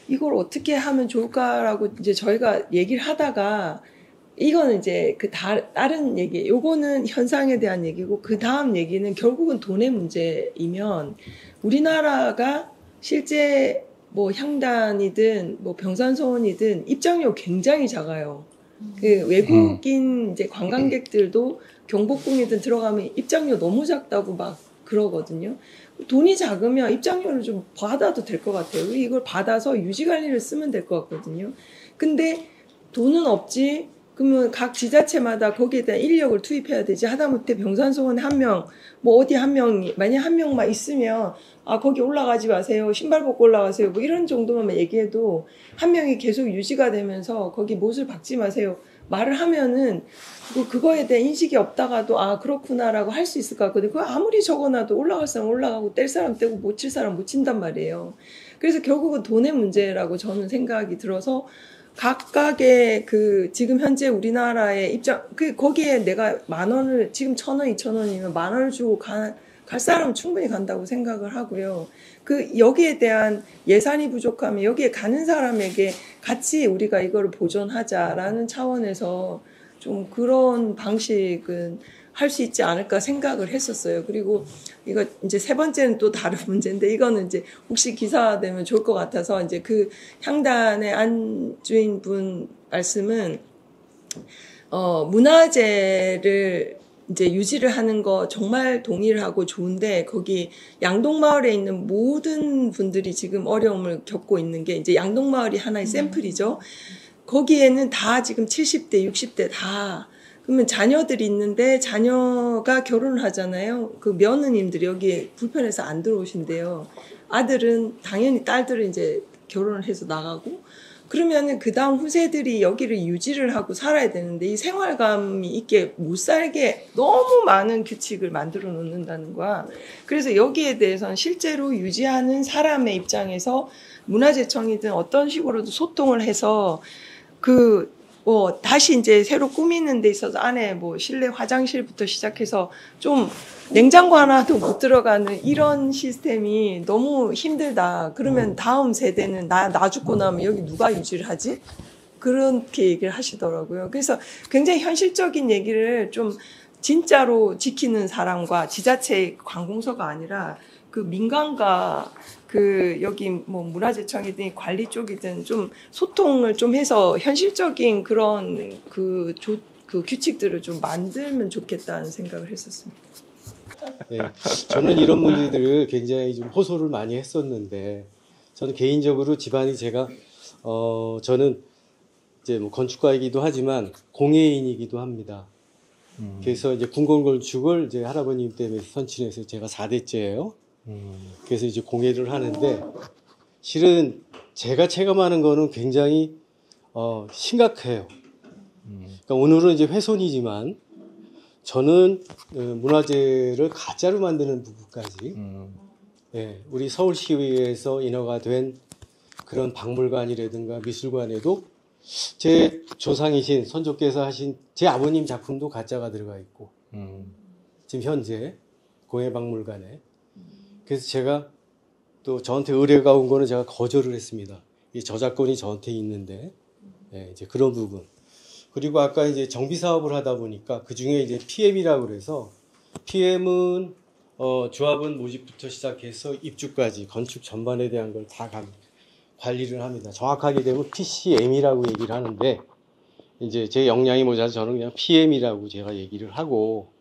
이걸 어떻게 하면 좋을까라고 이제 저희가 얘기를 하다가 이거는 이제 다른 얘기, 요거는 현상에 대한 얘기고 그 다음 얘기는 결국은 돈의 문제이면 우리나라가 실제 뭐 향단이든 뭐 병산소원이든 입장료 굉장히 작아요. 그 외국인 이제 관광객들도 경복궁이든 들어가면 입장료 너무 작다고 막 그러거든요. 돈이 작으면 입장료를 좀 받아도 될 것 같아요. 이걸 받아서 유지관리를 쓰면 될 것 같거든요. 근데 돈은 없지. 그러면 각 지자체마다 거기에 대한 인력을 투입해야 되지. 하다못해 병산소원에 한 명, 뭐 어디 한 명이, 만약 한 명만 있으면, 아, 거기 올라가지 마세요. 신발 벗고 올라가세요. 뭐 이런 정도만 얘기해도 한 명이 계속 유지가 되면서 거기 못을 박지 마세요. 말을 하면은 그거에 대한 인식이 없다가도 아, 그렇구나라고 할 수 있을 것 같거든요. 그거 아무리 적어놔도 올라갈 사람 올라가고 뗄 사람 떼고 못 칠 사람 못 친단 말이에요. 그래서 결국은 돈의 문제라고 저는 생각이 들어서 각각의 지금 현재 우리나라의 입장, 거기에 내가 10,000원을, 지금 1,000원, 2,000원이면 10,000원을 주고 갈 사람은 충분히 간다고 생각을 하고요. 여기에 대한 예산이 부족하면 여기에 가는 사람에게 같이 우리가 이거를 보존하자라는 차원에서 좀 그런 방식은 할 수 있지 않을까 생각을 했었어요. 그리고 이거 이제 세 번째는 또 다른 문제인데 이거는 이제 혹시 기사되면 좋을 것 같아서 이제 그 향단의 안주인분 말씀은 문화재를 이제 유지를 하는 거 정말 동의를 하고 좋은데 거기 양동마을에 있는 모든 분들이 지금 어려움을 겪고 있는 게 이제 양동마을이 하나의 샘플이죠. 거기에는 다 지금 70대, 60대 다 그러면 자녀들이 있는데 자녀가 결혼을 하잖아요. 그 며느님들이 여기에 불편해서 안 들어오신대요. 아들은 당연히 딸들은 이제 결혼을 해서 나가고 그러면은 그 다음 후세들이 여기를 유지를 하고 살아야 되는데 이 생활감이 있게 못 살게 너무 많은 규칙을 만들어 놓는다는 거야. 그래서 여기에 대해서는 실제로 유지하는 사람의 입장에서 문화재청이든 어떤 식으로도 소통을 해서 다시 이제 새로 꾸미는 데 있어서 안에 뭐 실내 화장실부터 시작해서 좀 냉장고 하나도 못 들어가는 이런 시스템이 너무 힘들다. 그러면 다음 세대는 나 죽고 나면 여기 누가 유지를 하지? 그렇게 얘기를 하시더라고요. 그래서 굉장히 현실적인 얘기를 좀 진짜로 지키는 사람과 지자체의 관공서가 아니라 그 민간과 여기 뭐 문화재청이든 관리 쪽이든 좀 소통을 좀 해서 현실적인 그런 규칙들을 좀 만들면 좋겠다는 생각을 했었습니다. 네, 저는 이런 문제들을 굉장히 좀 호소를 많이 했었는데 저는 개인적으로 집안이 저는 이제 뭐 건축가이기도 하지만 공예인이기도 합니다. 그래서 이제 궁궐건축을 이제 할아버님 때문에 선친해서 제가 4대째예요. 그래서 이제 공예를 하는데 실은 제가 체감하는 거는 굉장히 심각해요. 그러니까 오늘은 이제 훼손이지만 저는 문화재를 가짜로 만드는 부분까지 우리 서울시의회에서 인허가 된 그런 박물관이라든가 미술관에도 제 조상이신 선조께서 하신 제 아버님 작품도 가짜가 들어가 있고 지금 현재 고해박물관에 그래서 제가 또 저한테 의뢰가 온 거는 제가 거절을 했습니다. 이 저작권이 저한테 있는데 이제 그런 부분 그리고 아까 이제 정비 사업을 하다 보니까 그 중에 이제 PM이라고 그래서 PM은 조합원 모집부터 시작해서 입주까지 건축 전반에 대한 걸 다 관리를 합니다. 정확하게 되면 PCM이라고 얘기를 하는데 이제 제 역량이 모자라서 저는 그냥 PM이라고 제가 얘기를 하고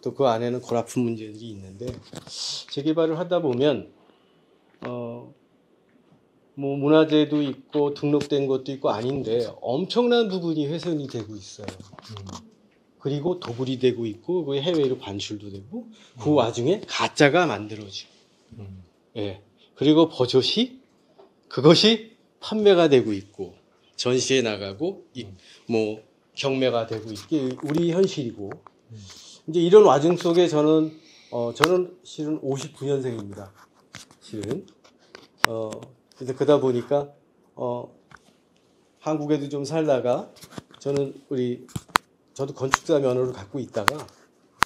또 그 안에는 골아픈 문제들이 있는데 재개발을 하다 보면 뭐 문화재도 있고 등록된 것도 있고 아닌데 엄청난 부분이 훼손이 되고 있어요. 그리고 도굴이 되고 있고 그 해외로 반출도 되고 그 와중에 가짜가 만들어지고 그리고 버젓이 그것이 판매가 되고 있고 전시에 나가고 뭐 경매가 되고 있게 우리 현실이고 이제 이런 와중 속에 저는 실은 59년생입니다. 실은. 그래서 그러다 보니까, 한국에도 좀 살다가, 저도 건축사 면허를 갖고 있다가,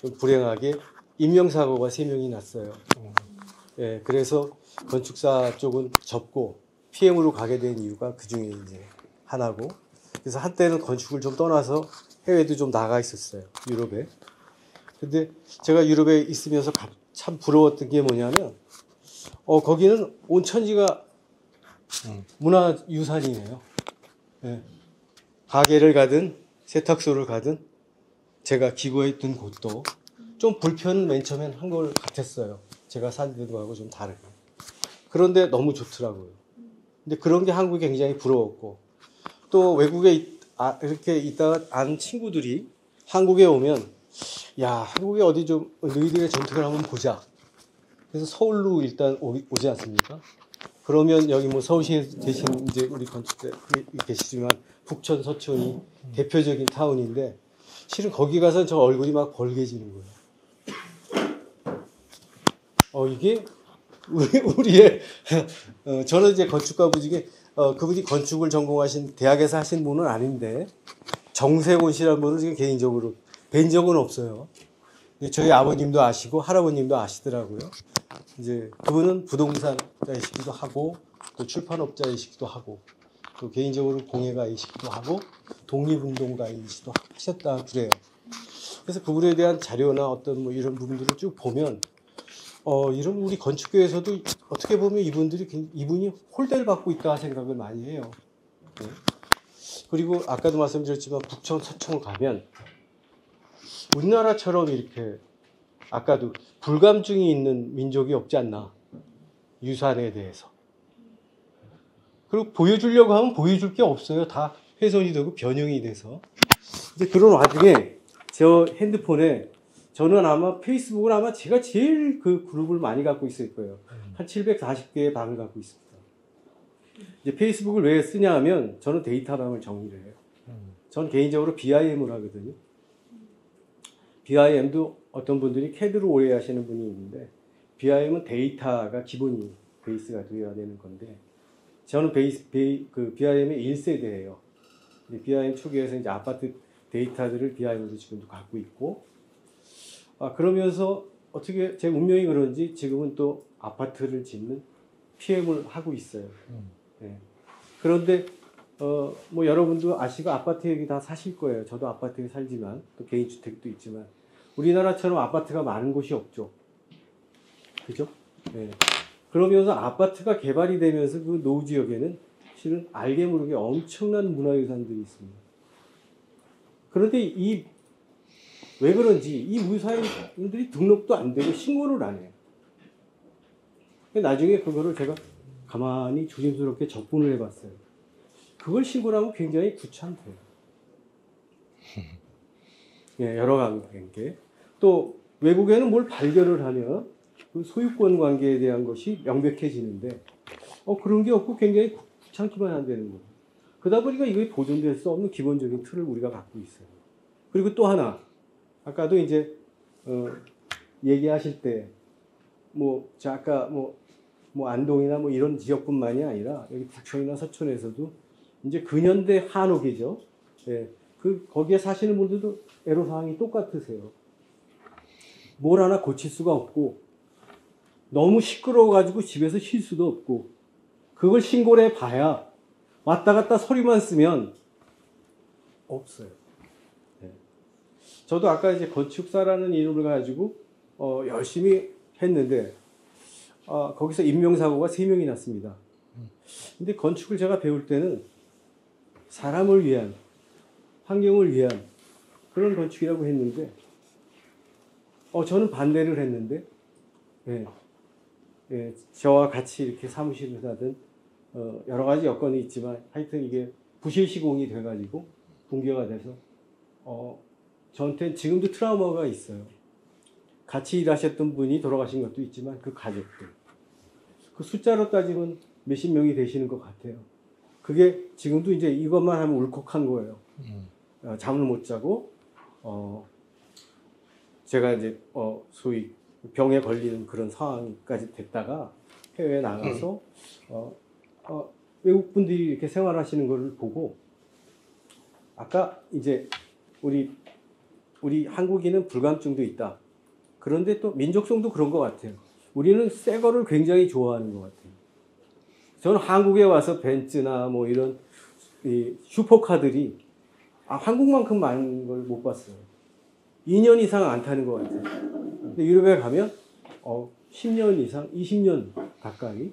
좀 불행하게 인명사고가 3명이 났어요. 예, 그래서 건축사 쪽은 접고, PM으로 가게 된 이유가 그 중에 이제 하나고, 그래서 한때는 건축을 좀 떠나서 해외도 좀 나가 있었어요. 유럽에. 근데 제가 유럽에 있으면서 참 부러웠던 게 뭐냐면, 거기는 온 천지가 문화유산이네요. 예. 가게를 가든 세탁소를 가든 제가 기거했던 곳도 좀 불편 맨 처음엔 한 걸 같았어요. 제가 살던 거하고 좀 다르게. 그런데 너무 좋더라고요. 근데 그런 게 한국에 굉장히 부러웠고, 또 외국에 이렇게 있다가 아는 친구들이 한국에 오면, 야, 한국에 어디 좀 너희들의 전통을 한번 보자. 그래서 서울로 일단 오지 않습니까? 그러면 여기 뭐 서울시에 계신 이제 우리 건축대 계시지만 북촌, 서촌이 대표적인 타운인데, 실은 거기 가서 저 얼굴이 막 벌개지는 거예요. 이게 우리의 저는 이제 건축가부 중에 그분이 건축을 전공하신 대학에서 하신 분은 아닌데, 정세곤 씨라는 분을 지금 개인적으로 뵌 적은 없어요. 저희 아버님도 아시고 할아버님도 아시더라고요. 이제 그분은 부동산자이시기도 하고, 또 출판업자이시기도 하고, 또 개인적으로 공예가이시기도 하고, 독립운동가이시기도 하셨다 그래요. 그래서 그분에 대한 자료나 어떤 뭐 이런 부분들을 쭉 보면, 이런 우리 건축계에서도 어떻게 보면 이분이 홀대를 받고 있다 생각을 많이 해요. 네. 그리고 아까도 말씀드렸지만 북촌, 서촌을 가면 우리나라처럼 이렇게 아까도 불감증이 있는 민족이 없지 않나. 유산에 대해서. 그리고 보여주려고 하면 보여줄 게 없어요. 다 훼손이 되고 변형이 돼서. 이제 그런 와중에 저 핸드폰에 저는 아마 페이스북은 아마 제가 제일 그 그룹을 많이 갖고 있을 거예요. 한 740개의 방을 갖고 있습니다. 이제 페이스북을 왜 쓰냐 하면 저는 데이터방을 정리를 해요. 저는 개인적으로 BIM을 하거든요. BIM도 어떤 분들이 CAD로 오래 하시는 분이 있는데, BIM은 데이터가 기본이 베이스가 되어야 되는 건데, 저는 그 BIM의 1세대예요. BIM 초기에서 이제 아파트 데이터들을 BIM으로 지금도 갖고 있고, 그러면서 어떻게 제 운명이 그런지 지금은 또 아파트를 짓는 PM을 하고 있어요. 네. 그런데 뭐 여러분도 아시고 아파트 얘기 다 사실 거예요. 저도 아파트에 살지만 또 개인주택도 있지만 우리나라처럼 아파트가 많은 곳이 없죠. 그죠? 네. 그러면서 아파트가 개발이 되면서 그 노후 지역에는 실은 알게 모르게 엄청난 문화유산들이 있습니다. 그런데 왜 그런지 이 문화유산들이 등록도 안 되고 신고를 안 해요. 나중에 그거를 제가 가만히 조심스럽게 접근을 해봤어요. 그걸 신고를 하면 굉장히 귀찮대요. 예, 여러 관계. 또 외국에는 뭘 발견을 하면 그 소유권 관계에 대한 것이 명백해지는데 그런 게 없고 굉장히 귀찮기만 한다는 거예요. 그러다 보니까 이게 보존될 수 없는 기본적인 틀을 우리가 갖고 있어요. 그리고 또 하나, 아까도 이제 얘기하실 때 아까 안동이나 이런 지역뿐만이 아니라 여기 북촌이나 서촌에서도 이제 근현대 한옥이죠. 예, 거기에 사시는 분들도 애로사항이 똑같으세요. 뭘 하나 고칠 수가 없고, 너무 시끄러워가지고 집에서 쉴 수도 없고, 그걸 신고를 해봐야 왔다 갔다 서류만 쓰면 없어요. 예. 저도 아까 이제 건축사라는 이름을 가지고 열심히 했는데, 거기서 인명사고가 3명이 났습니다. 근데 건축을 제가 배울 때는 사람을 위한, 환경을 위한 그런 건축이라고 했는데, 저는 반대를 했는데, 예, 저와 같이 이렇게 사무실을 하든, 여러 가지 여건이 있지만, 하여튼 이게 부실시공이 돼가지고, 붕괴가 돼서, 저한테 지금도 트라우마가 있어요. 같이 일하셨던 분이 돌아가신 것도 있지만 그 가족들, 그 숫자로 따지면 몇십 명이 되시는 것 같아요. 그게 지금도 이제 이것만 하면 울컥한 거예요. 잠을 못 자고 제가 이제 소위 병에 걸리는 그런 상황까지 됐다가 해외에 나가서 외국 분들이 이렇게 생활하시는 걸 보고 아까 이제 우리 한국인은 불감증도 있다. 그런데 또 민족성도 그런 것 같아요. 우리는 새 거를 굉장히 좋아하는 것 같아요. 저는 한국에 와서 벤츠나 뭐 이런 이 슈퍼카들이 한국만큼 많은 걸 못 봤어요. 2년 이상 안 타는 것 같아요. 근데 유럽에 가면 10년 이상, 20년 가까이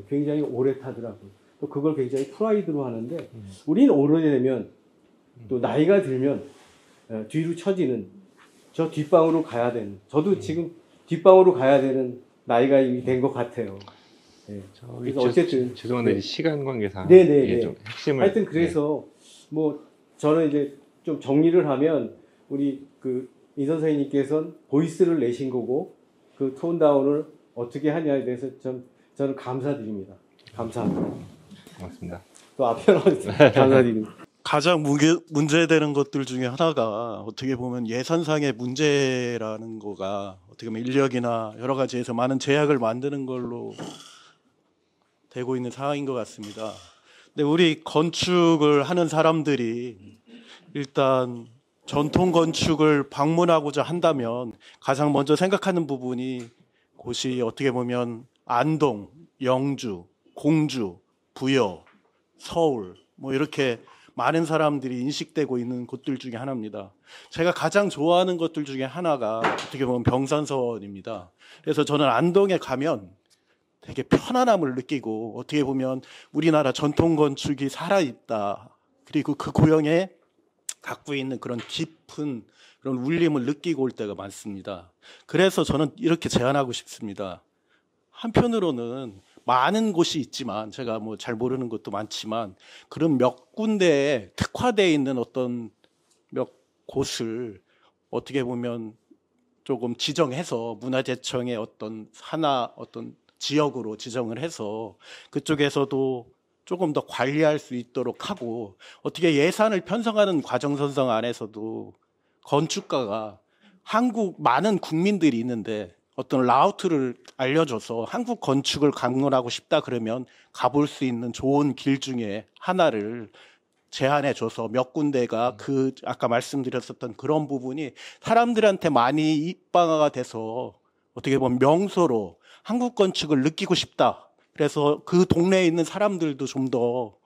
굉장히 오래 타더라고요. 또 그걸 굉장히 프라이드로 하는데 우리는 오래되면 또 나이가 들면 뒤로 처지는 저 뒷방으로 가야 되는 저도 지금 뒷방으로 가야 되는 나이가 이미 된 것 같아요. 네. 그래서 어쨌든 죄송한데 네. 시간 관계상 네네네. 좀 핵심을 하여튼 그래서 뭐 저는 이제 좀 정리를 하면 우리 이 선생님께서는 보이스를 내신 거고 그 톤다운을 어떻게 하냐에 대해서 저는 감사드립니다. 감사합니다. 고맙습니다. 또 앞에 나와주셔서 감사드립니다. 가장 문제되는 것들 중에 하나가 어떻게 보면 예산상의 문제라는 거가 어떻게 보면 인력이나 여러 가지에서 많은 제약을 만드는 걸로 되고 있는 상황인 것 같습니다. 근데 우리 건축을 하는 사람들이 일단 전통 건축을 방문하고자 한다면 가장 먼저 생각하는 부분이 곳이 어떻게 보면 안동, 영주, 공주, 부여, 서울 뭐 이렇게 많은 사람들이 인식되고 있는 곳들 중에 하나입니다. 제가 가장 좋아하는 것들 중에 하나가 어떻게 보면 병산서원입니다. 그래서 저는 안동에 가면 되게 편안함을 느끼고 어떻게 보면 우리나라 전통 건축이 살아있다. 그리고 그 고영에 갖고 있는 그런 깊은 그런 울림을 느끼고 올 때가 많습니다. 그래서 저는 이렇게 제안하고 싶습니다. 한편으로는 많은 곳이 있지만 제가 뭐 잘 모르는 것도 많지만 그런 몇 군데에 특화되어 있는 어떤 몇 곳을 어떻게 보면 조금 지정해서 문화재청의 어떤 지역으로 지정을 해서 그쪽에서도 조금 더 관리할 수 있도록 하고 어떻게 예산을 편성하는 과정 선정 안에서도 건축가가 한국 많은 국민들이 있는데 어떤 라우트를 알려줘서 한국 건축을 방문하고 싶다 그러면 가볼 수 있는 좋은 길 중에 하나를 제안해줘서 몇 군데가 그 아까 말씀드렸었던 그런 부분이 사람들한테 많이 입방아가 돼서 어떻게 보면 명소로 한국 건축을 느끼고 싶다. 그래서 그 동네에 있는 사람들도 좀 더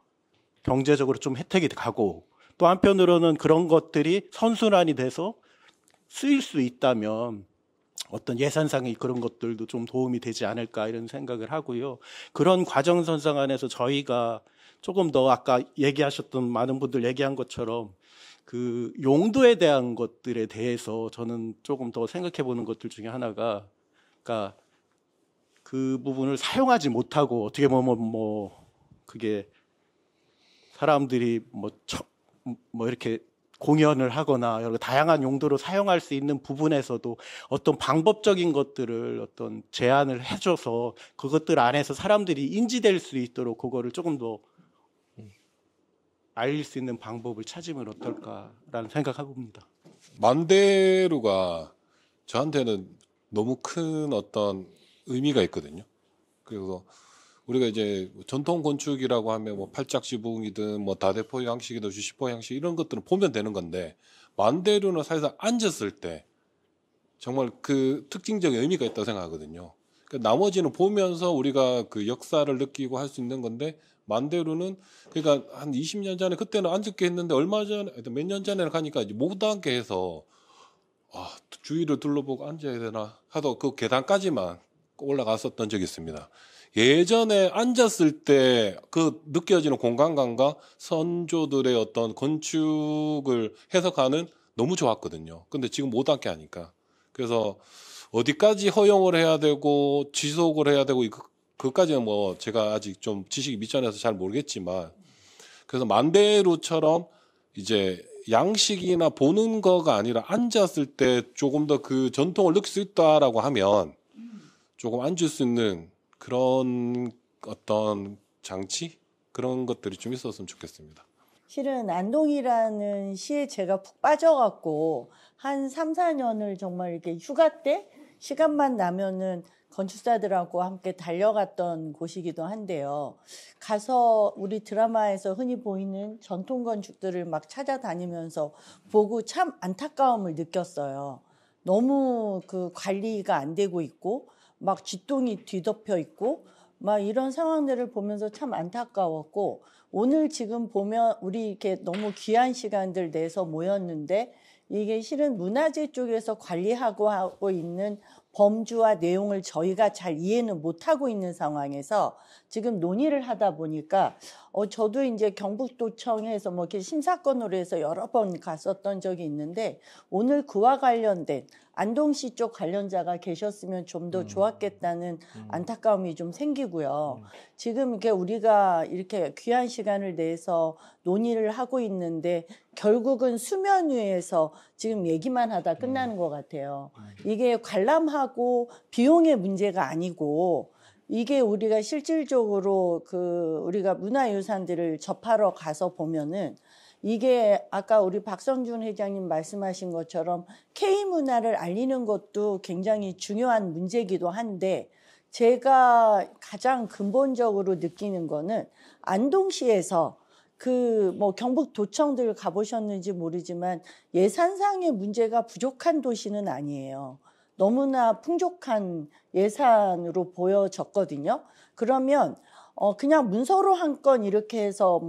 경제적으로 좀 혜택이 가고 또 한편으로는 그런 것들이 선순환이 돼서 쓰일 수 있다면 어떤 예산상의 그런 것들도 좀 도움이 되지 않을까 이런 생각을 하고요. 그런 과정 선상 안에서 저희가 조금 더 아까 얘기하셨던 많은 분들 얘기한 것처럼 그 용도에 대한 것들에 대해서 저는 조금 더 생각해 보는 것들 중에 하나가 그러니까 그 부분을 사용하지 못하고 어떻게 보면 뭐 그게 사람들이 뭐 이렇게 공연을 하거나 여러 다양한 용도로 사용할 수 있는 부분에서도 어떤 방법적인 것들을 어떤 제안을 해줘서 그것들 안에서 사람들이 인지될 수 있도록 그거를 조금 더 알릴 수 있는 방법을 찾으면 어떨까라는 생각해봅니다. 만대루가 저한테는 너무 큰 어떤 의미가 있거든요. 그래서 우리가 이제 전통 건축이라고 하면 뭐 팔짝 지붕이든 뭐 다대포 양식이든 주시포 양식 이런 것들은 보면 되는 건데 만대루는 사실상 앉았을 때 정말 그 특징적인 의미가 있다고 생각하거든요. 그러니까 나머지는 보면서 우리가 그 역사를 느끼고 할 수 있는 건데 만대루는 그러니까 한 20년 전에 그때는 앉았게 했는데 얼마 전에 몇 년 전에 가니까 이제 못 앉게 해서 주위를 둘러보고 앉아야 되나 하도 그 계단까지만 올라갔었던 적이 있습니다. 예전에 앉았을 때 그 느껴지는 공간감과 선조들의 어떤 건축을 해석하는 너무 좋았거든요. 근데 지금 못 앉게 하니까. 그래서 어디까지 허용을 해야 되고 지속을 해야 되고 그까지는 뭐 제가 아직 좀 지식이 미천해서 잘 모르겠지만 그래서 만대루처럼 이제 양식이나 보는 거가 아니라 앉았을 때 조금 더 그 전통을 느낄 수 있다라고 하면 조금 앉을 수 있는 그런 어떤 장치? 그런 것들이 좀 있었으면 좋겠습니다. 실은 안동이라는 시에 제가 푹 빠져갖고 한 3, 4년을 정말 이렇게 휴가 때 시간만 나면은 건축사들하고 함께 달려갔던 곳이기도 한데요. 가서 우리 드라마에서 흔히 보이는 전통 건축들을 막 찾아다니면서 보고 참 안타까움을 느꼈어요. 너무 그 관리가 안 되고 있고 막 쥐똥이 뒤덮여 있고 막 이런 상황들을 보면서 참 안타까웠고, 오늘 지금 보면 우리 이렇게 너무 귀한 시간들 내서 모였는데 이게 실은 문화재 쪽에서 하고 있는 범주와 내용을 저희가 잘 이해는 못하고 있는 상황에서 지금 논의를 하다 보니까 저도 이제 경북도청에서 뭐 이렇게 심사권으로 해서 여러 번 갔었던 적이 있는데, 오늘 그와 관련된 안동시 쪽 관련자가 계셨으면 좀 더 좋았겠다는 안타까움이 좀 생기고요. 지금 이렇게 우리가 이렇게 귀한 시간을 내서 논의를 하고 있는데 결국은 수면 위에서 지금 얘기만 하다 끝나는 것 같아요. 이게 관람하고 비용의 문제가 아니고, 이게 우리가 실질적으로 우리가 문화유산들을 접하러 가서 보면은 이게 아까 우리 박성준 회장님 말씀하신 것처럼 K문화를 알리는 것도 굉장히 중요한 문제이기도 한데, 제가 가장 근본적으로 느끼는 거는 안동시에서 뭐 경북도청들 가보셨는지 모르지만 예산상의 문제가 부족한 도시는 아니에요. 너무나 풍족한 예산으로 보여졌거든요. 그러면 그냥 문서로 한 건 이렇게 해서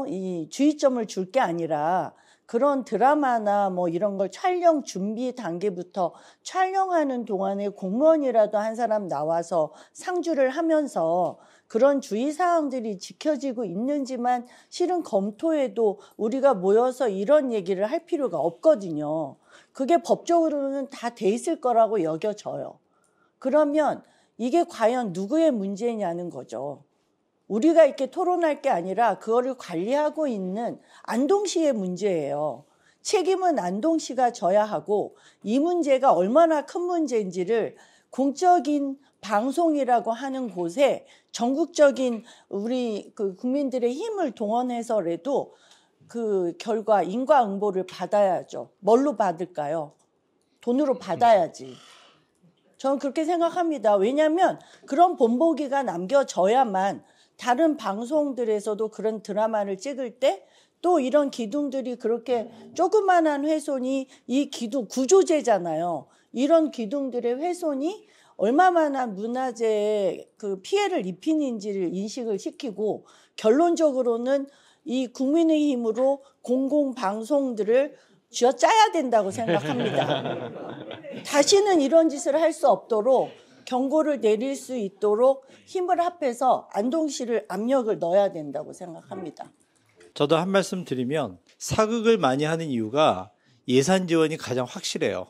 이 주의점을 줄 게 아니라 그런 드라마나 뭐 이런 걸 촬영 준비 단계부터 촬영하는 동안에 공무원이라도 한 사람 나와서 상주를 하면서 그런 주의사항들이 지켜지고 있는지만 실은 검토해도 우리가 모여서 이런 얘기를 할 필요가 없거든요. 그게 법적으로는 다 돼 있을 거라고 여겨져요. 그러면 이게 과연 누구의 문제냐는 거죠. 우리가 이렇게 토론할 게 아니라 그거를 관리하고 있는 안동시의 문제예요. 책임은 안동시가 져야 하고, 이 문제가 얼마나 큰 문제인지를 공적인 방송이라고 하는 곳에 전국적인 우리 국민들의 힘을 동원해서라도 그 결과 인과응보를 받아야죠. 뭘로 받을까요? 돈으로 받아야지. 저는 그렇게 생각합니다. 왜냐하면 그런 본보기가 남겨져야만 다른 방송들에서도 그런 드라마를 찍을 때 또 이런 기둥들이 그렇게 조그만한 훼손이 이 기둥 구조재잖아요. 이런 기둥들의 훼손이 얼마나 문화재에 피해를 입히는지를 인식을 시키고, 결론적으로는 이 국민의힘으로 공공방송들을 쥐어짜야 된다고 생각합니다. 다시는 이런 짓을 할 수 없도록 경고를 내릴 수 있도록 힘을 합해서 안동시를 압력을 넣어야 된다고 생각합니다. 저도 한 말씀 드리면, 사극을 많이 하는 이유가 예산 지원이 가장 확실해요.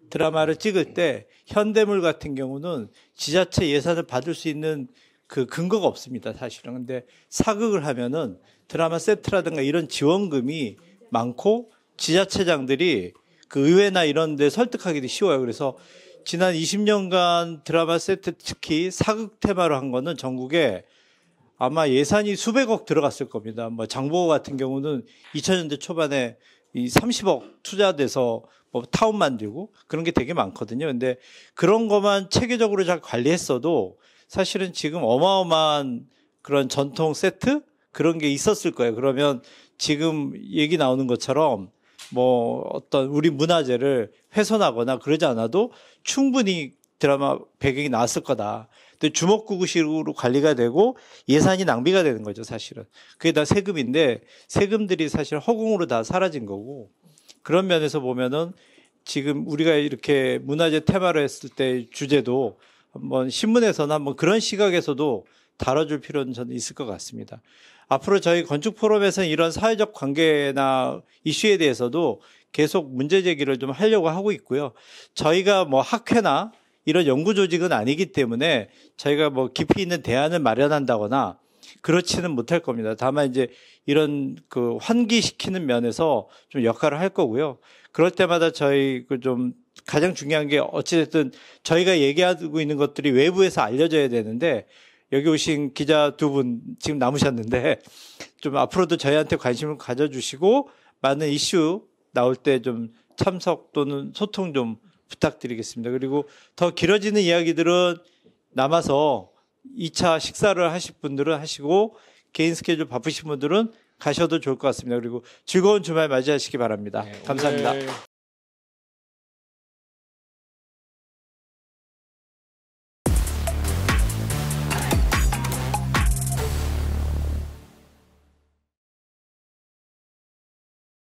드라마를 찍을 때 현대물 같은 경우는 지자체 예산을 받을 수 있는 그 근거가 없습니다, 사실은. 근데 사극을 하면은 드라마 세트라든가 이런 지원금이 많고 지자체장들이 그 의회나 이런 데 설득하기도 쉬워요. 그래서 지난 20년간 드라마 세트, 특히 사극 테마로 한 거는 전국에 아마 예산이 수백억 들어갔을 겁니다. 뭐 장보고 같은 경우는 2000년대 초반에 이 30억 투자돼서 뭐 타운 만들고 그런 게 되게 많거든요. 근데 그런 것만 체계적으로 잘 관리했어도 사실은 지금 어마어마한 그런 전통 세트 그런 게 있었을 거예요. 그러면 지금 얘기 나오는 것처럼 뭐 어떤 우리 문화재를 훼손하거나 그러지 않아도 충분히 드라마 배경이 나왔을 거다. 근데 주먹구구식으로 관리가 되고 예산이 낭비가 되는 거죠, 사실은. 그게 다 세금인데 세금들이 사실 허공으로 다 사라진 거고, 그런 면에서 보면은 지금 우리가 이렇게 문화재 테마로 했을 때 주제도 한번 신문에서나 한번 그런 시각에서도 다뤄줄 필요는 저는 있을 것 같습니다. 앞으로 저희 건축포럼에서는 이런 사회적 관계나 이슈에 대해서도 계속 문제 제기를 좀 하려고 하고 있고요. 저희가 뭐 학회나 이런 연구 조직은 아니기 때문에 저희가 뭐 깊이 있는 대안을 마련한다거나 그렇지는 못할 겁니다. 다만 이제 이런 그 환기시키는 면에서 좀 역할을 할 거고요. 그럴 때마다 저희 그 좀 가장 중요한 게 어찌됐든 저희가 얘기하고 있는 것들이 외부에서 알려져야 되는데, 여기 오신 기자 두 분 지금 남으셨는데 좀 앞으로도 저희한테 관심을 가져주시고 많은 이슈 나올 때 좀 참석 또는 소통 좀 부탁드리겠습니다. 그리고 더 길어지는 이야기들은 남아서 2차 식사를 하실 분들은 하시고 개인 스케줄 바쁘신 분들은 가셔도 좋을 것 같습니다. 그리고 즐거운 주말 맞이하시기 바랍니다. 감사합니다.